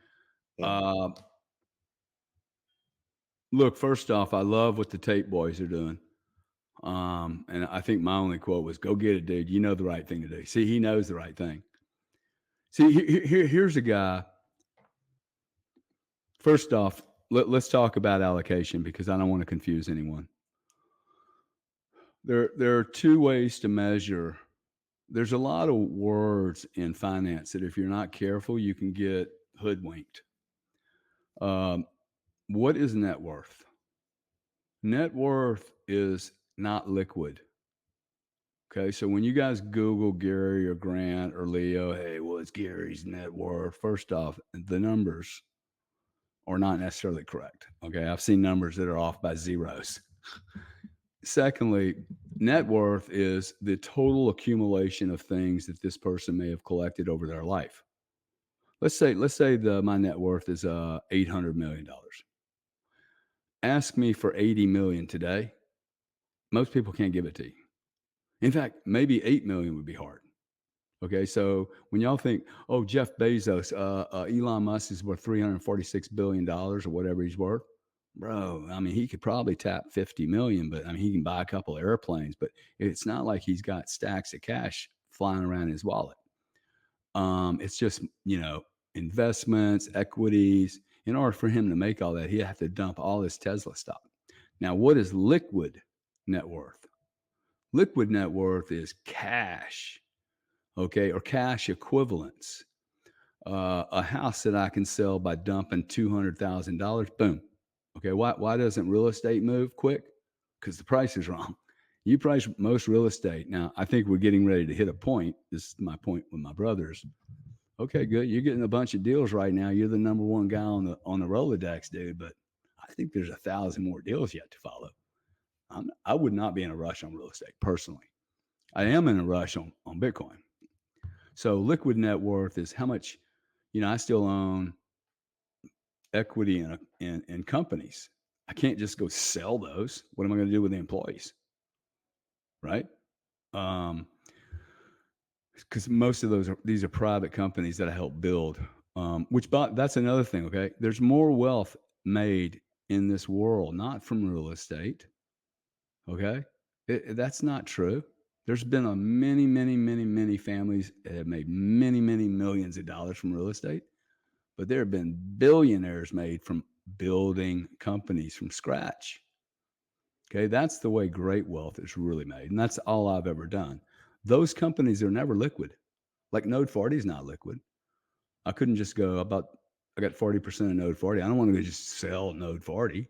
Yeah. Look, first off, I love what the Tate boys are doing. And I think my only quote was, go get it, dude. You know the right thing to do. See, he knows the right thing. See, here's a guy. First off, let's talk about allocation because I don't want to confuse anyone. There are 2 ways to measure. There's a lot of words in finance that if you're not careful, you can get hoodwinked. What is net worth? Net worth is not liquid. Okay, so when you guys Google Gary or Grant or Leo, hey, what's Gary's net worth? First off, the numbers are not necessarily correct. Okay, I've seen numbers that are off by zeros. Secondly, net worth is the total accumulation of things that this person may have collected over their life. Let's say my net worth is $800 million. Ask me for 80 million today. Most people can't give it to you. In fact, maybe 8 million would be hard. Okay, so when y'all think, oh, Jeff Bezos, Elon Musk is worth $346 billion or whatever he's worth, bro, I mean, he could probably tap 50 million, but I mean, he can buy a couple of airplanes, but it's not like he's got stacks of cash flying around in his wallet. It's just, investments, equities. In order for him to make all that, he'd have to dump all his Tesla stock. Now, what is liquid net worth? Liquid net worth is cash, okay, or cash equivalents. A house that I can sell by dumping $200,000, boom. Okay, why doesn't real estate move quick? Because the price is wrong. You price most real estate. Now, I think we're getting ready to hit a point. This is my point with my brothers. Okay, good. You're getting a bunch of deals right now. You're the number one guy on the Rolodex, dude. But I think there's 1,000 more deals yet to follow. I would not be in a rush on real estate personally. I am in a rush on Bitcoin. So liquid net worth is how much, I still own equity in companies. I can't just go sell those. What am I going to do with the employees? Right? Because most of these are private companies that I help build. That's another thing. Okay, there's more wealth made in this world, not from real estate. Okay, that's not true. There's been many families that have made many millions of dollars from real estate, but there have been billionaires made from building companies from scratch. Okay, that's the way great wealth is really made, and that's all I've ever done. Those companies are never liquid. Like NODE40 is not liquid. I couldn't just go I got 40% of NODE40. I don't want to go just sell NODE40,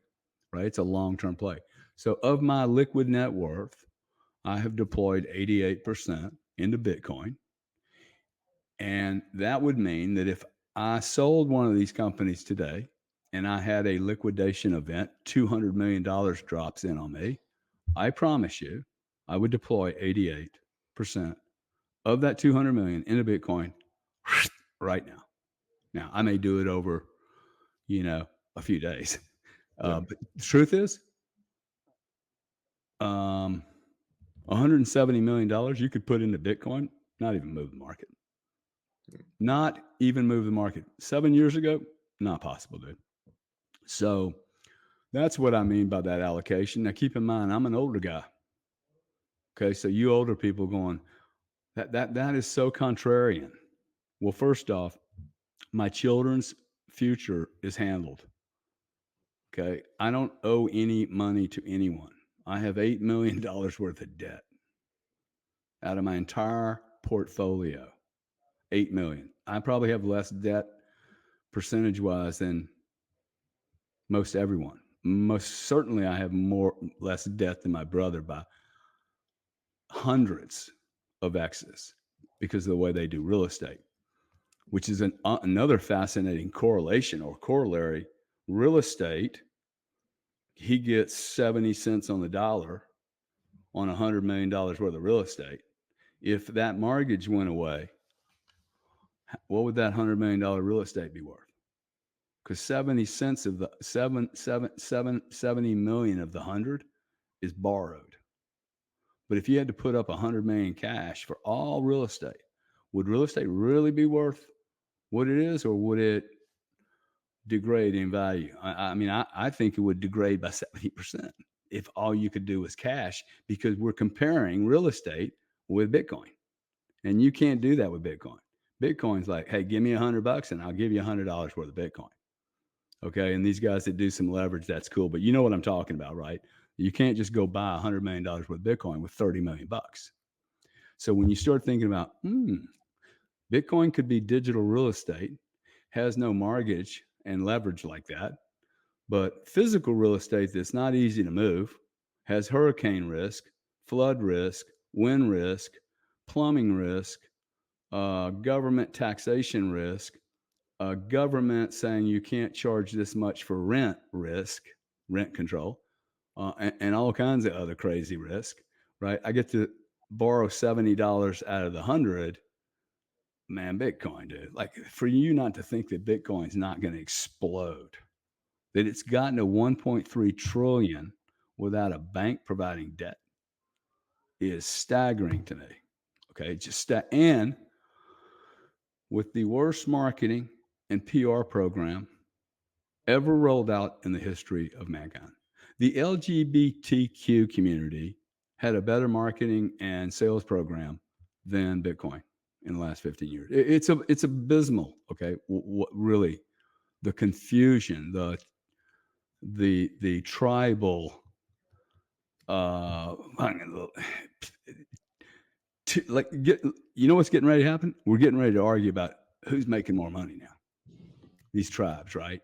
right? It's a long-term play. So of my liquid net worth, I have deployed 88% into Bitcoin. And that would mean that if I sold one of these companies today and I had a liquidation event, $200 million drops in on me, I promise you, I would deploy 88% of that 200 million into Bitcoin right now. Now, I may do it over, a few days. But the truth is, $170 million you could put into Bitcoin, not even move the market. Not even move the market. 7 years ago, not possible, dude. So that's what I mean by that allocation. Now, keep in mind, I'm an older guy. Okay, so you older people going, that is so contrarian. Well, first off, my children's future is handled. Okay, I don't owe any money to anyone. I have $8 million worth of debt out of my entire portfolio. 8 million. I probably have less debt percentage-wise than most everyone. Most certainly, I have less debt than my brother by hundreds of X's because of the way they do real estate, which is another fascinating correlation or corollary. Real estate, he gets 70 cents on the dollar on $100 million worth of real estate. If that mortgage went away, what would that $100 million real estate be worth? Because 70 cents of the 70 million of the 100 is borrowed. But if you had to put up 100 million cash for all real estate, would real estate really be worth what it is, or would it degrade in value? I think it would degrade by 70% if all you could do was cash, because we're comparing real estate with Bitcoin, and you can't do that with Bitcoin. Bitcoin's like, hey, give me $100 and I'll give you $100 worth of Bitcoin. Okay, and these guys that do some leverage, that's cool, but you know what I'm talking about, right? You can't just go buy $100 million worth of Bitcoin with 30 million bucks. So when you start thinking about, Bitcoin could be digital real estate, has no mortgage and leverage like that, but physical real estate that's not easy to move, has hurricane risk, flood risk, wind risk, plumbing risk, government taxation risk, government saying you can't charge this much for rent risk, rent control, and all kinds of other crazy risk, right? I get to borrow $70 out of the 100. Man, Bitcoin, dude. Like, for you not to think that Bitcoin's not going to explode, that it's gotten to 1.3 trillion without a bank providing debt, is staggering to me. Okay, and with the worst marketing and PR program ever rolled out in the history of mankind. The LGBTQ community had a better marketing and sales program than Bitcoin. in the last 15 years. It's abysmal. Okay. What really the confusion, the tribal, you know what's getting ready to happen? We're getting ready to argue about who's making more money now. These tribes, right?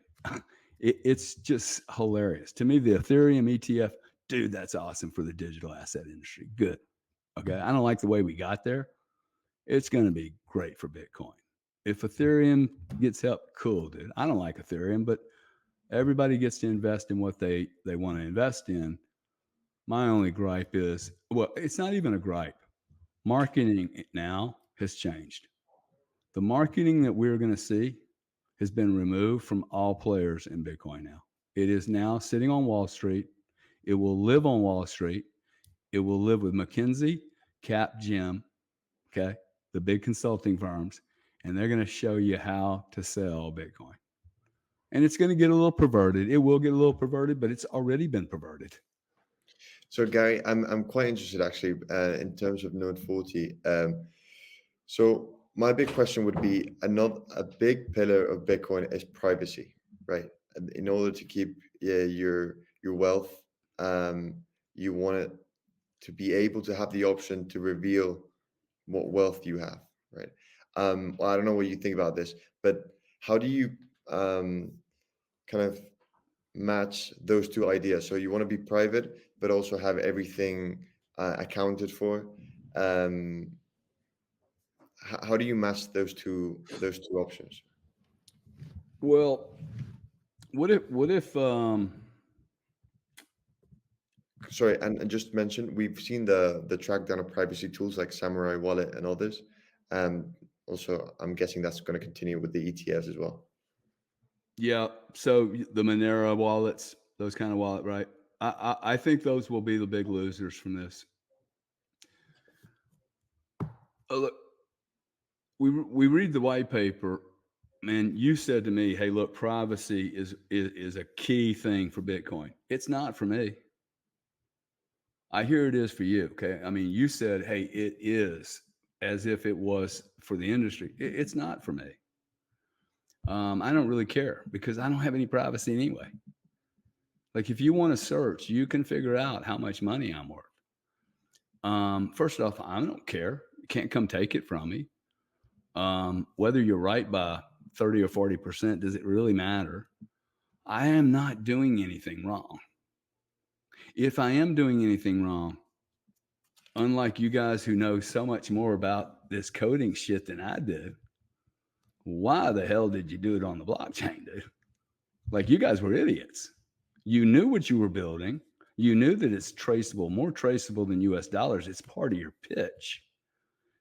It's just hilarious. To me, the Ethereum ETF, dude, that's awesome for the digital asset industry. Good. Okay. I don't like the way we got there. It's going to be great for Bitcoin. If Ethereum gets help, cool, dude. I don't like Ethereum, but everybody gets to invest in what they want to invest in. My only gripe is, well, it's not even a gripe. Marketing now has changed. The marketing that we're going to see has been removed from all players in Bitcoin now. It is now sitting on Wall Street. It will live on Wall Street. It will live with McKinsey, Capgem, okay, the big consulting firms, and they're going to show you how to sell Bitcoin. And it's going to get a little perverted. It will get a little perverted, but it's already been perverted. So Gary, I'm quite interested actually in terms of NODE40. So my big question would be, a big pillar of Bitcoin is privacy, right? And in order to keep your wealth, you want it to be able to have the option to reveal what wealth you have, right? Well, I don't know what you think about this, but how do you kind of match those two ideas? So you want to be private, but also have everything accounted for. How do you match those two options? Well, what if Sorry, and just mention, we've seen the track down of privacy tools like Samurai Wallet and others. Also, I'm guessing that's going to continue with the ETFs as well. Yeah. So the Monero wallets, those kind of wallet, right? I think those will be the big losers from this. Look, we read the white paper, man. You said to me, "Hey, look, privacy is a key thing for Bitcoin." It's not for me. I hear it is for you. Okay. I mean, you said, "Hey, it is," as if it was for the industry. It's not for me. I don't really care because I don't have any privacy anyway. Like if you want to search, you can figure out how much money I'm worth. First off, I don't care. You can't come take it from me. Whether you're right by 30 or 40%, does it really matter? I am not doing anything wrong. If I am doing anything wrong, unlike you guys who know so much more about this coding shit than I do, why the hell did you do it on the blockchain, dude? Like you guys were idiots. You knew what you were building. You knew that it's traceable, more traceable than US dollars. It's part of your pitch.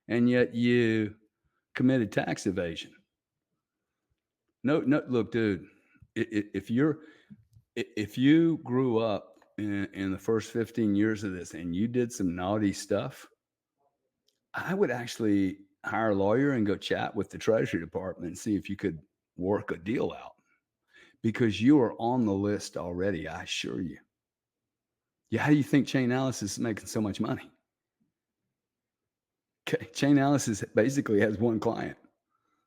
And yet you committed tax evasion. No, look, dude, if you grew up in the first 15 years of this and you did some naughty stuff, I would actually hire a lawyer and go chat with the Treasury Department and see if you could work a deal out, because you are on the list already, I assure you. Yeah, how do you think Chainalysis is making so much money? Okay, Chainalysis basically has one client,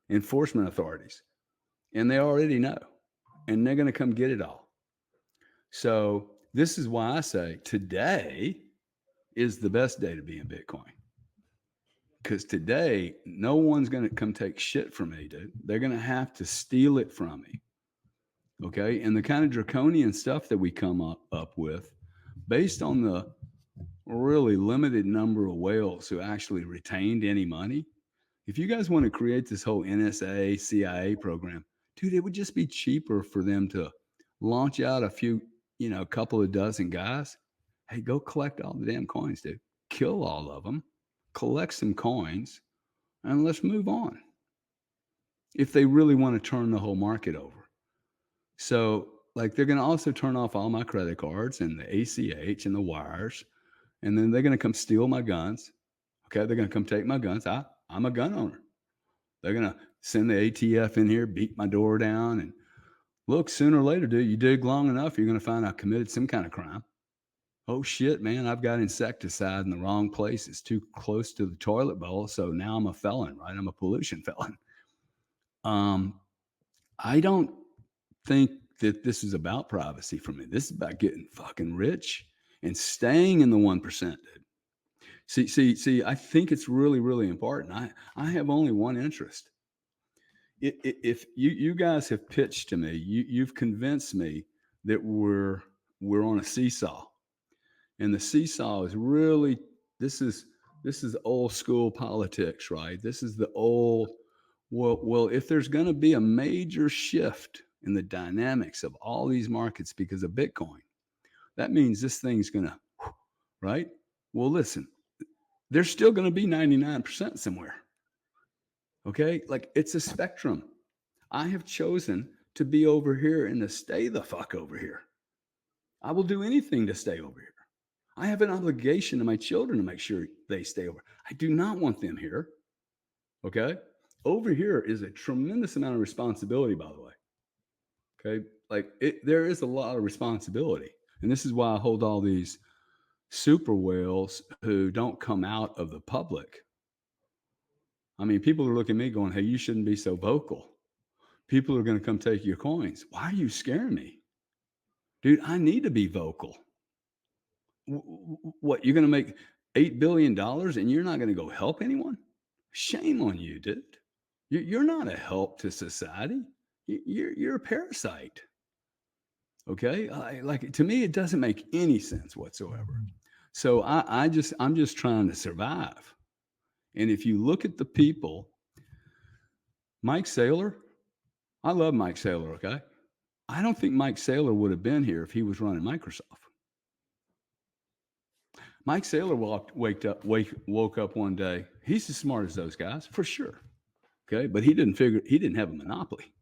enforcement authorities, and they already know, and they're going to come get it all. So this is why I say today is the best day to be in Bitcoin. Because today, no one's going to come take shit from me, dude. They're going to have to steal it from me. Okay. And the kind of draconian stuff that we come up with, based on the really limited number of whales who actually retained any money, if you guys want to create this whole NSA, CIA program, dude, it would just be cheaper for them to launch out a few, couple of dozen guys. Hey, go collect all the damn coins, dude. Kill all of them. Collect some coins, and let's move on. If they really want to turn the whole market over. So, like, they're going to also turn off all my credit cards and the ACH and the wires, and then they're going to come steal my guns. Okay, they're going to come take my guns. I'm a gun owner. They're going to send the ATF in here, beat my door down, and look, sooner or later, dude, you dig long enough, you're going to find I committed some kind of crime. Oh shit, man, I've got insecticide in the wrong place. It's too close to the toilet bowl. So now I'm a felon, right? I'm a pollution felon. Um, I don't think that this is about privacy for me. This is about getting fucking rich and staying in the 1%, dude. See, I think it's really, really important. I have only one interest. If you guys have pitched to me, you've convinced me that we're on a seesaw. And the seesaw is really, this is old school politics, right? This is the old, well, if there's going to be a major shift in the dynamics of all these markets because of Bitcoin, that means this thing's going to, right? Well, listen, there's still going to be 99% somewhere. Okay. Like it's a spectrum. I have chosen to be over here and to stay the fuck over here. I will do anything to stay over here. I have an obligation to my children to make sure they stay over. I do not want them here. Okay. Over here is a tremendous amount of responsibility, by the way. Okay. Like there is a lot of responsibility. And this is why I hold all these super whales who don't come out of the public. I mean, people are looking at me going, hey, you shouldn't be so vocal. People are going to come take your coins. Why are you scaring me? Dude, I need to be vocal. What, you're going to make $8 billion and you're not going to go help anyone? Shame on you, dude. You're not a help to society. You're a parasite. Okay. Like to me, it doesn't make any sense whatsoever. So I'm just trying to survive. And if you look at the people, Mike Saylor, I love Mike Saylor. Okay. I don't think Mike Saylor would have been here if he was running Microsoft. Mike Saylor woke up one day. He's as smart as those guys, for sure. Okay. But he didn't have a monopoly.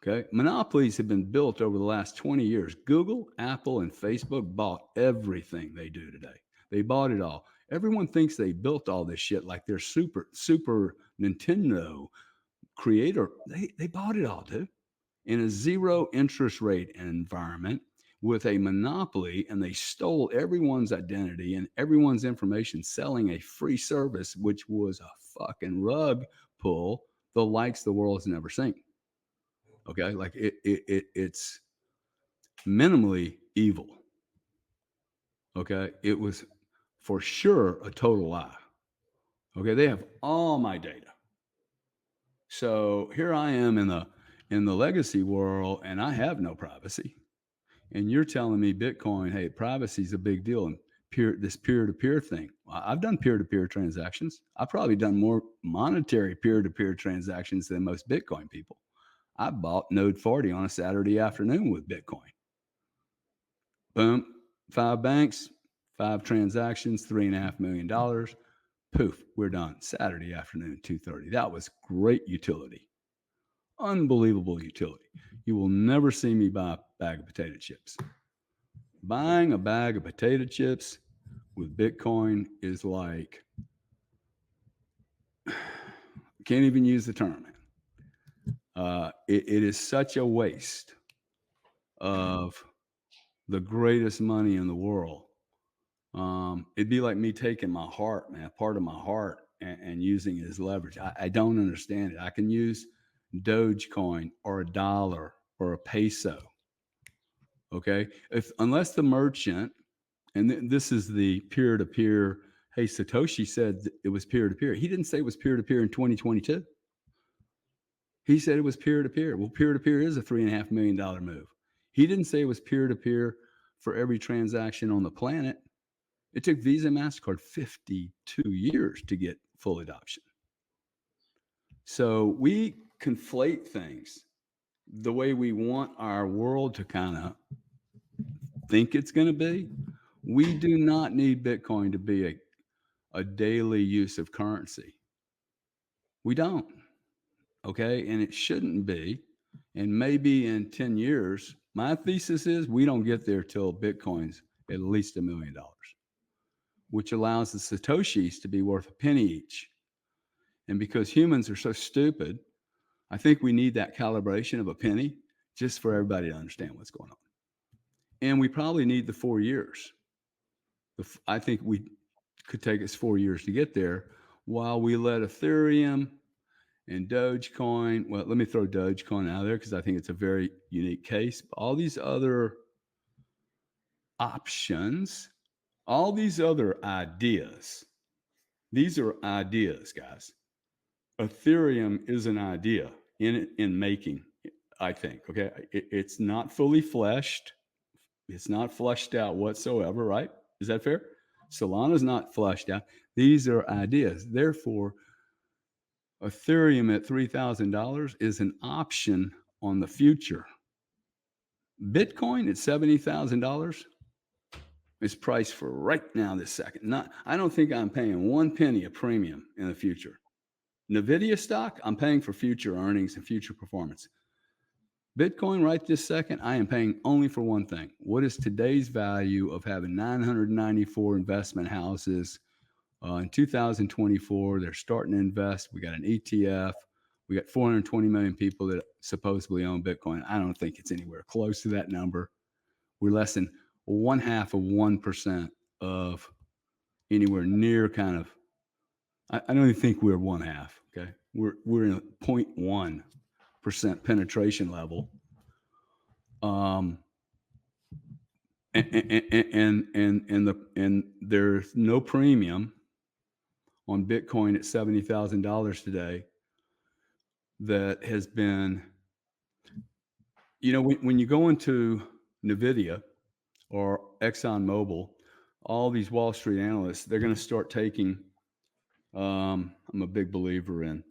Okay. Monopolies have been built over the last 20 years. Google, Apple, and Facebook bought everything they do today. They bought it all. Everyone thinks they built all this shit like they're super Nintendo creator. They bought it all, dude. In a zero interest rate environment with a monopoly, and they stole everyone's identity and everyone's information, selling a free service, which was a fucking rug pull the likes the world has never seen. Okay, like it's minimally evil. Okay, it was for sure a total lie. Okay, they have all my data. So here I am in the legacy world, and I have no privacy. And you're telling me Bitcoin, hey, privacy is a big deal, and this peer-to-peer thing. I've done peer-to-peer transactions. I've probably done more monetary peer-to-peer transactions than most Bitcoin people. I bought NODE40 on a Saturday afternoon with Bitcoin. Boom, 5 banks, 5 transactions, $3.5 million. Poof, we're done. Saturday afternoon, 2:30. That was great utility. Unbelievable utility. You will never see me buy a bag of potato chips. Buying a bag of potato chips with Bitcoin is like, can't even use the term, man. It is such a waste of the greatest money in the world. It'd be like me taking my heart, man, part of my heart, and using it as leverage. I don't understand it. I can use Dogecoin or a dollar or a peso. Okay. Unless the merchant, and this is the peer-to-peer, hey, Satoshi said it was peer-to-peer. He didn't say it was peer-to-peer in 2022. He said it was peer-to-peer. Well, peer-to-peer is a $3.5 million move. He didn't say it was peer-to-peer for every transaction on the planet. It took Visa and MasterCard 52 years to get full adoption. So we conflate things the way we want our world to kind of think it's going to be. We do not need Bitcoin to be a daily use of currency. We don't. Okay. And it shouldn't be. And maybe in 10 years, my thesis is we don't get there till Bitcoin's at least $1 million, which allows the Satoshis to be worth a penny each. And because humans are so stupid, I think we need that calibration of a penny just for everybody to understand what's going on. And we probably need the 4 years. I think we could take us 4 years to get there, while we let Ethereum and Dogecoin. Well, let me throw Dogecoin out there because I think it's a very unique case. But all these other options, all these other ideas, these are ideas, guys. Ethereum is an idea in making, I think. Okay, it's not fully fleshed. It's not fleshed out whatsoever, right? Is that fair? Solana's not fleshed out. These are ideas. Therefore, Ethereum at $3,000 is an option on the future. Bitcoin at $70,000 is priced for right now, this second. I don't think I'm paying 1 penny a premium in the future. NVIDIA stock, I'm paying for future earnings and future performance. Bitcoin right this second, I am paying only for one thing. What is today's value of having 994 investment houses? In 2024, they're starting to invest. We got an ETF. We got 420 million people that supposedly own Bitcoin. I don't think it's anywhere close to that number. We're less than 0.5% of anywhere near kind of, I don't even think we're 1/2. Okay. We're in a 0.1% penetration level. And there's no premium on Bitcoin at $70,000 today that has been, when you go into NVIDIA or ExxonMobil, all these Wall Street analysts, they're going to start taking, I'm a big believer in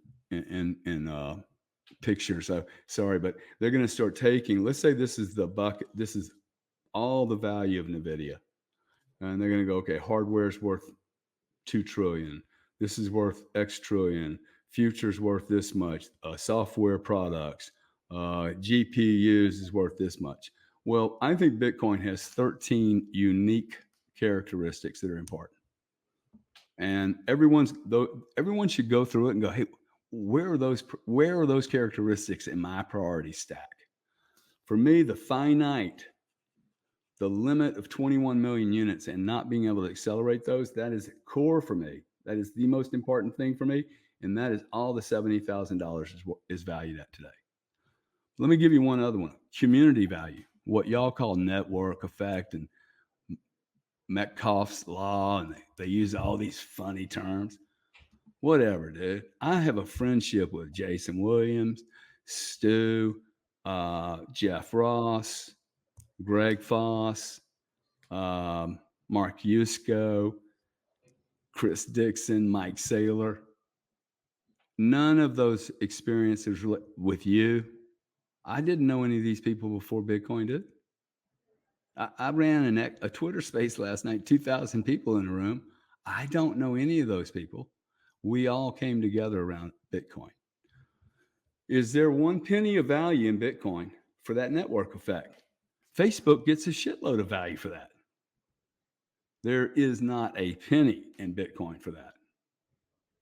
pictures. So sorry, but they're going to start taking, let's say this is the bucket, this is all the value of NVIDIA. And they're going to go, okay, hardware's worth 2 trillion. This is worth X trillion. Future's worth this much. Software products, GPUs is worth this much. Well, I think Bitcoin has 13 unique characteristics that are important. And everyone should go through it and go, hey, where are those characteristics in my priority stack? For me, the limit of 21 million units and not being able to accelerate those, that is core for me. That is the most important thing for me. And that is all the $70,000 is valued at today. Let me give you one other one. Community value, what y'all call network effect and Metcalfe's law, and they use all these funny terms. Whatever, dude. I have a friendship with Jason Williams, Stu, Jeff Ross, Greg Foss, Mark Yusko, Chris Dixon, Mike Saylor. None of those experiences with you. I didn't know any of these people before Bitcoin did. I ran a Twitter space last night, 2,000 people in a room. I don't know any of those people. We all came together around Bitcoin. Is there 1 penny of value in Bitcoin for that network effect? Facebook gets a shitload of value for that. There is not a penny in Bitcoin for that.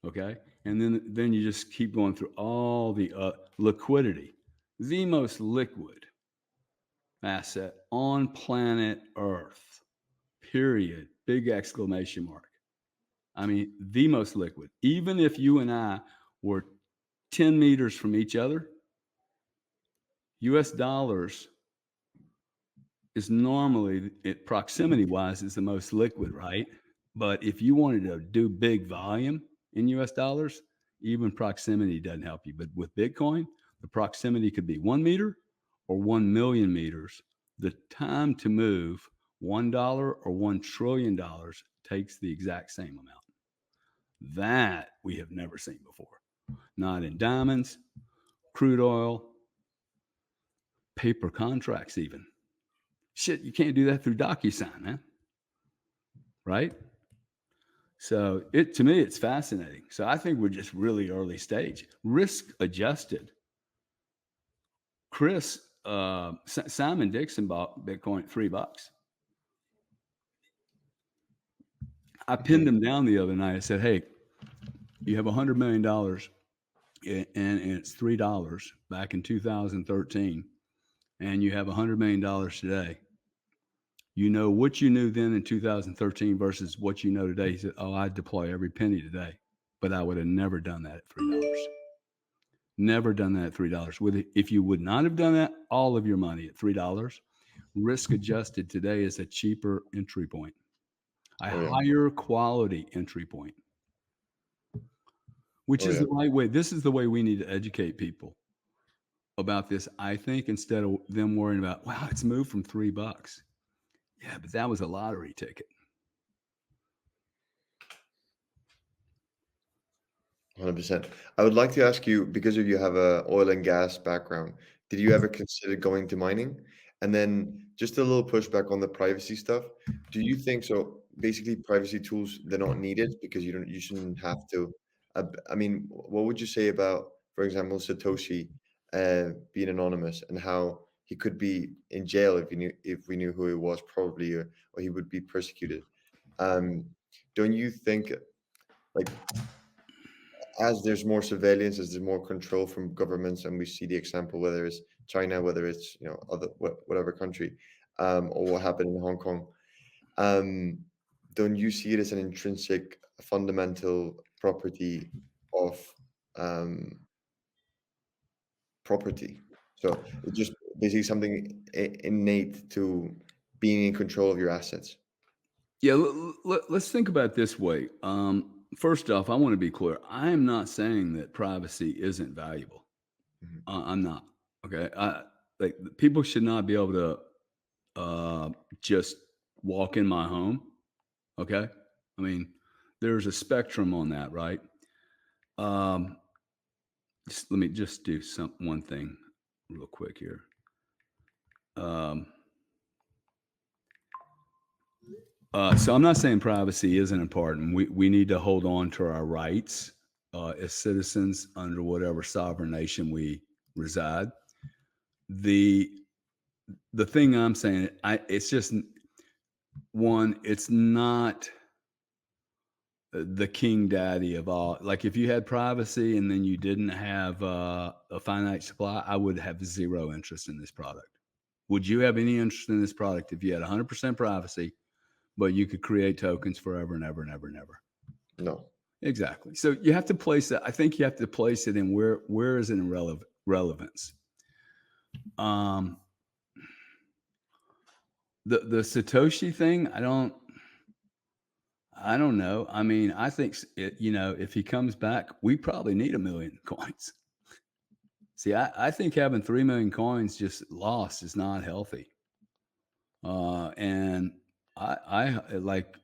Okay? And then you just keep going through all the liquidity. The most liquid asset on planet Earth, period, big exclamation mark. I mean, the most liquid. Even if you and I were 10 meters from each other, US dollars is normally, proximity-wise, is the most liquid, right? But if you wanted to do big volume in US dollars, even proximity doesn't help you. But with Bitcoin, the proximity could be 1 meter or 1 million meters. The time to move $1 or $1 trillion takes the exact same amount. That we have never seen before. Not in diamonds, crude oil, paper contracts even. Shit, you can't do that through DocuSign, man. Right? So to me, it's fascinating. So I think we're just really early stage. Risk adjusted. Simon Dixon bought Bitcoin at $3. I pinned him down the other night. I said, hey, you have $100 million and it's $3 back in 2013, and you have $100 million today. You know what you knew then in 2013 versus what you know today. He said, "Oh, I'd deploy every penny today, but I would have never done that at $3. Never done that at $3. If you would not have done that, all of your money at $3, risk adjusted today is a cheaper entry point, a Oh, yeah. higher quality entry point, which Oh, is yeah. the right way. This is the way we need to educate people about this. I think instead of them worrying about, wow, it's moved from $3. Yeah, but that was a lottery ticket. 100%. I would like to ask you, because of you have a oil and gas background, did you ever consider going to mining? And then just a little pushback on the privacy stuff. Do you think so? Basically, privacy tools, they're not needed because you shouldn't have to. I mean, what would you say about, for example, Satoshi being anonymous and how he could be in jail if we knew who he was, probably, or he would be persecuted. Don't you think, like, as there's more surveillance, as there's more control from governments, and we see the example, whether it's China, whether it's other whatever country, or what happened in Hong Kong, don't you see it as an intrinsic, fundamental property of property? So it's just basically something innate to being in control of your assets. Yeah, let's think about it this way. First off, I want to be clear. I am not saying that privacy isn't valuable. Mhm. I'm not. Okay, like people should not be able to just walk in my home. Okay, I mean, there's a spectrum on that, right? Um, let me just do one thing real quick here. So I'm not saying privacy isn't important. We need to hold on to our rights as citizens under whatever sovereign nation we reside. The thing I'm saying, it's just one. It's not the king daddy of all. Like if you had privacy and then you didn't have a finite supply, I would have zero interest in this product. Would you have any interest in this product if you had 100% privacy? But you could create tokens forever and ever and ever and ever. No. Exactly. So you have to place that. I think you have to place it in where is it in relevance. The Satoshi thing, I don't know. I mean, I think if he comes back, we probably need 1 million coins. See, I think having 3 million coins just lost is not healthy. And I like,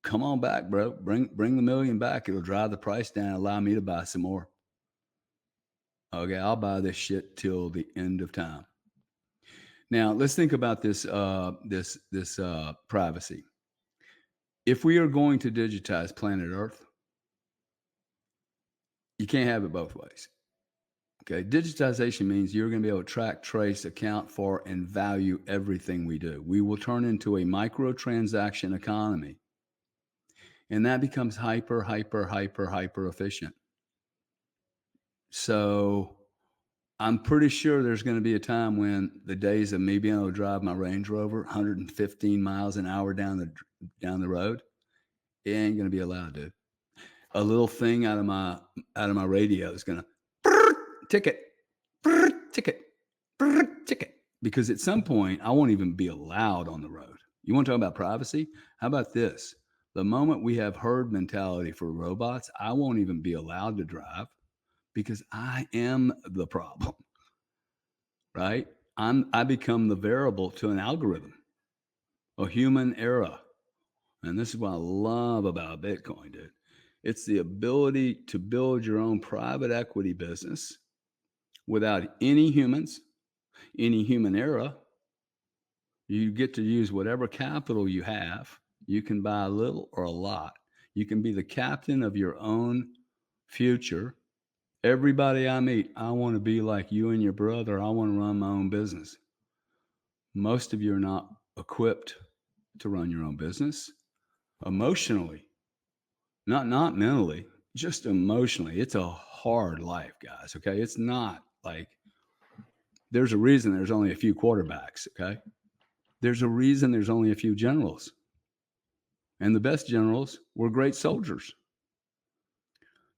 come on back, bro. Bring the 1 million back. It'll drive the price down. Allow me to buy some more. Okay, I'll buy this shit till the end of time. Now let's think about this privacy. If we are going to digitize planet Earth, you can't have it both ways. Okay, digitization means you're going to be able to track, trace, account for, and value everything we do. We will turn into a microtransaction economy. And that becomes hyper efficient. So I'm pretty sure there's going to be a time when the days of me being able to drive my Range Rover 115 miles an hour down the road, it ain't going to be allowed, dude. A little thing out of my radio is going to ticket, ticket, because at some point I won't even be allowed on the road. You want to talk about privacy? How about this? The moment we have herd mentality for robots, I won't even be allowed to drive because I am the problem, right? I become the variable to an algorithm, a human error. And this is what I love about Bitcoin, dude. It's the ability to build your own private equity business without any humans, any human error. You get to use whatever capital you have. You can buy a little or a lot. You can be the captain of your own future. Everybody I meet, I want to be like you and your brother. I want to run my own business. Most of you are not equipped to run your own business emotionally, not mentally, just emotionally. It's a hard life, guys. Okay. It's not like there's a reason there's only a few quarterbacks. Okay. There's a reason there's only a few generals. And the best generals were great soldiers.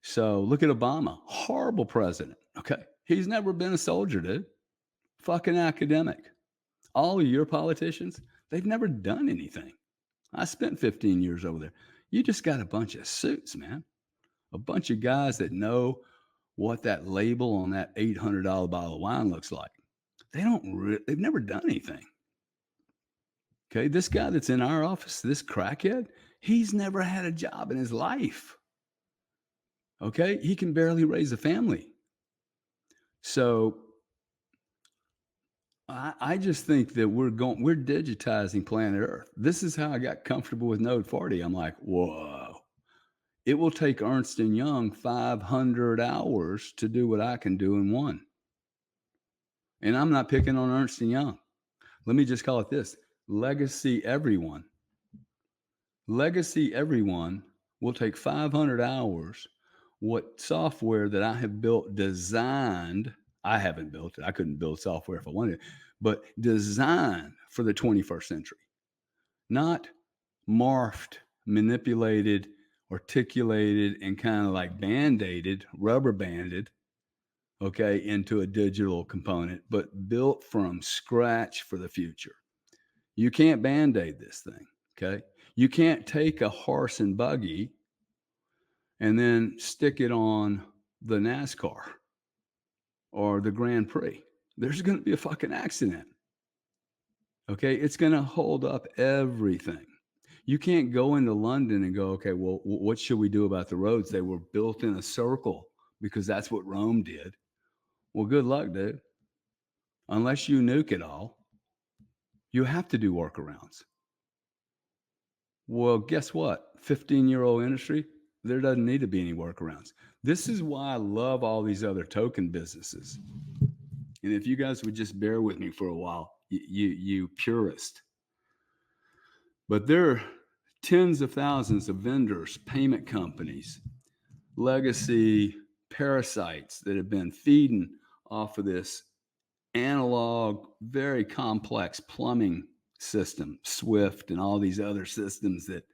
So look at Obama, horrible president. Okay. He's never been a soldier, dude. Fucking academic. All of your politicians, they've never done anything. I spent 15 years over there. You just got a bunch of suits, man. A bunch of guys that know what that label on that $800 bottle of wine looks like. They've never done anything. Okay. This guy that's in our office, this crackhead, he's never had a job in his life. Okay. He can barely raise a family. So I just think that we're digitizing planet Earth. This is how I got comfortable with NODE40. I'm like, whoa, it will take Ernst & Young 500 hours to do what I can do in one. And I'm not picking on Ernst & Young. Let me just call it this: legacy everyone. Legacy everyone will take 500 hours. What software that I have built, designed, I haven't built it. I couldn't build software if I wanted, but designed for the 21st century, not morphed, manipulated, articulated, and kind of like band-aided, rubber banded, okay, into a digital component, but built from scratch for the future. You can't band-aid this thing, okay? You can't take a horse and buggy and then stick it on the NASCAR or the Grand Prix. There's going to be a fucking accident. Okay. It's going to hold up everything. You can't go into London and go, okay, well, what should we do about the roads? They were built in a circle because that's what Rome did. Well, good luck, dude. Unless you nuke it all, you have to do workarounds. Well, guess what? 15-year-old industry, there doesn't need to be any workarounds. This is why I love all these other token businesses. And if you guys would just bear with me for a while, you purist. But there are tens of thousands of vendors, payment companies, legacy parasites that have been feeding off of this analog, very complex plumbing system, Swift, and all these other systems that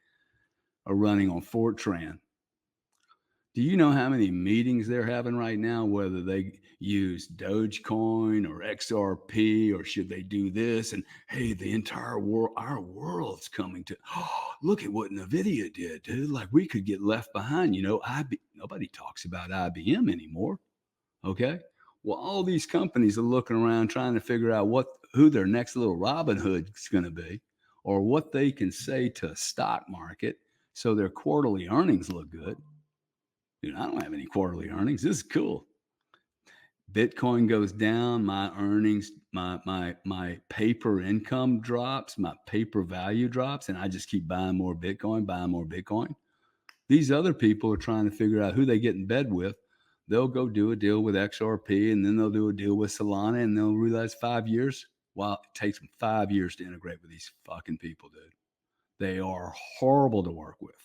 are running on Fortran. Do you know how many meetings they're having right now, whether they use Dogecoin or XRP, or should they do this? And hey, the entire world, our world's coming to, oh, look at what NVIDIA did, dude. Like we could get left behind. You know, nobody talks about IBM anymore. Okay. Well, all these companies are looking around trying to figure out who their next little Robin Hood is going to be, or what they can say to a stock market so their quarterly earnings look good. Dude, I don't have any quarterly earnings. This is cool. Bitcoin goes down, my earnings, my paper income drops, my paper value drops, and I just keep buying more Bitcoin. These other people are trying to figure out who they get in bed with. They'll go do a deal with XRP, and then they'll do a deal with Solana, and they'll realize 5 years. Well, it takes them 5 years to integrate with these fucking people, dude. They are horrible to work with.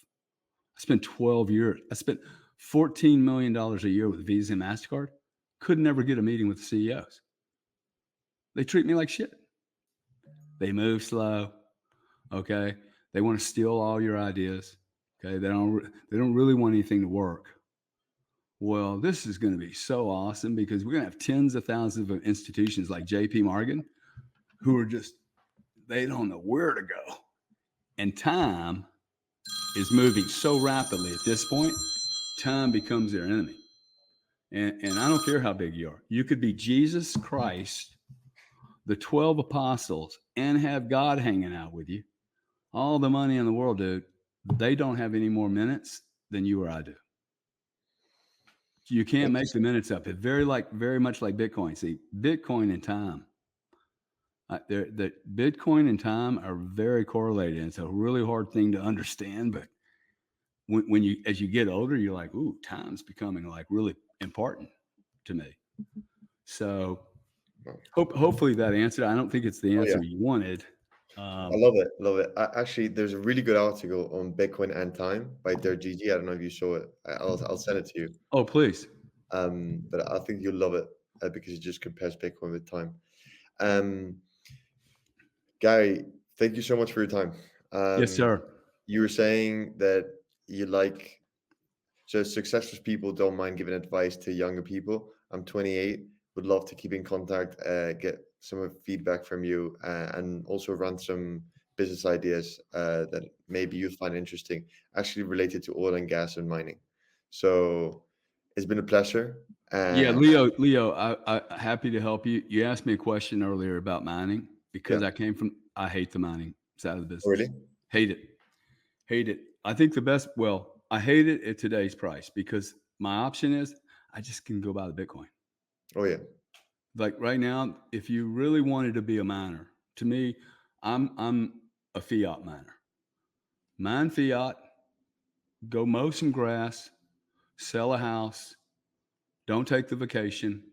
I spent 12 years. I spent $14 million a year with Visa and MasterCard. Could never get a meeting with the CEOs. They treat me like shit. They move slow. Okay. They want to steal all your ideas. Okay. They don't really want anything to work. Well, this is going to be so awesome because we're going to have tens of thousands of institutions like JP Morgan who are just, they don't know where to go. And time is moving so rapidly at this point, time becomes their enemy. And I don't care how big you are. You could be Jesus Christ, the 12 apostles, and have God hanging out with you. All the money in the world, dude. They don't have any more minutes than you or I do. You can't make the minutes up. It's very much like Bitcoin. See, Bitcoin and time. The Bitcoin and time are very correlated. It's a really hard thing to understand, but when you, as you get older, you're like, ooh, time's becoming like really important to me. So hopefully that answered. I don't think it's the answer you wanted. I love it. Actually, there's a really good article on Bitcoin and time by Gigi. I don't know if you saw it. I'll send it to you. Oh, please. But I think you'll love it because it just compares Bitcoin with time. Gary, thank you so much for your time. Yes, sir. You were saying that you like, so successful people don't mind giving advice to younger people. I'm 28, would love to keep in contact, get some feedback from you, and also run some business ideas that maybe you'll find interesting, actually related to oil and gas and mining. So it's been a pleasure. Yeah, Leo, I happy to help you. You asked me a question earlier about mining because Yeah. I hate the mining side of the business. Really? Hate it. I think I hate it at today's price because my option is I just can go buy the Bitcoin. Oh yeah. Like right now, if you really wanted to be a miner, to me, I'm a fiat miner. Mine fiat, go mow some grass, sell a house, don't take the vacation.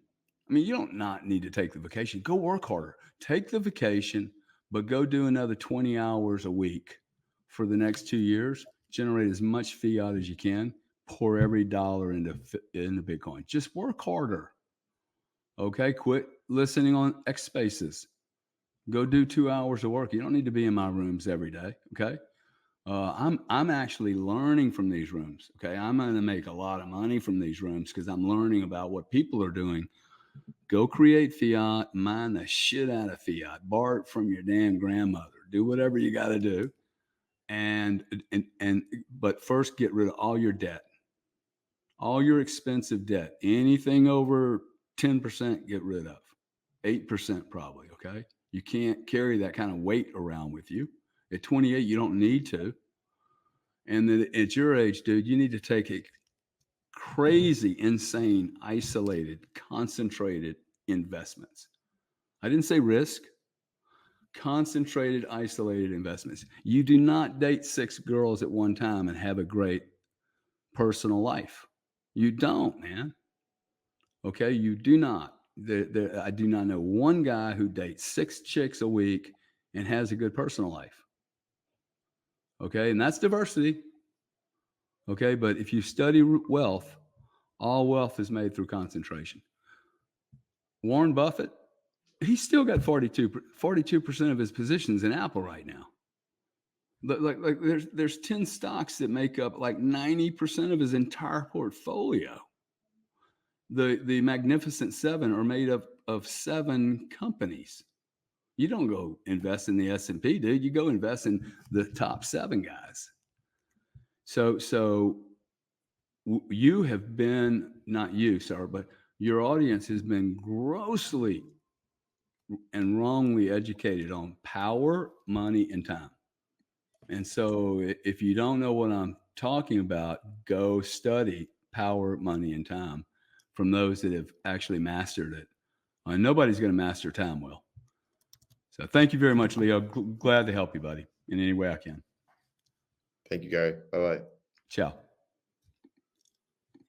I mean, you don't not need to take the vacation. Go work harder. Take the vacation, but go do another 20 hours a week for the next 2 years. Generate as much fiat as you can. Pour every dollar into Bitcoin. Just work harder. Okay, quit listening on X Spaces. Go do 2 hours of work. You don't need to be in my rooms every day. Okay. I'm actually learning from these rooms. Okay. I'm going to make a lot of money from these rooms because I'm learning about what people are doing. Go create fiat, mine the shit out of fiat, borrow it from your damn grandmother, do whatever you got to do. But first get rid of all your debt, all your expensive debt, anything over 10%, get rid of 8% probably. Okay. You can't carry that kind of weight around with you. At 28, you don't need to. And then at your age, dude, you need to take a crazy, insane, isolated, concentrated investments. I didn't say risk. Concentrated, isolated investments. You do not date 6 girls at one time and have a great personal life. You don't, man. Okay, you do not. I do not know one guy who dates 6 chicks a week and has a good personal life. Okay, and that's diversity. Okay, but if you study wealth, all wealth is made through concentration. Warren Buffett, he's still got 42% of his positions in Apple right now. Like there's 10 stocks that make up like 90% of his entire portfolio. The Magnificent Seven are made up of 7 companies. You don't go invest in the S&P, dude. You go invest in the top 7 guys. So you have been, not you, sir, but your audience has been grossly and wrongly educated on power, money, and time. And so if you don't know what I'm talking about, go study power, money, and time from those that have actually mastered it. Nobody's going to master time well. So thank you very much, Leo. Glad to help you, buddy, in any way I can. Thank you, Gary. Bye-bye. Ciao.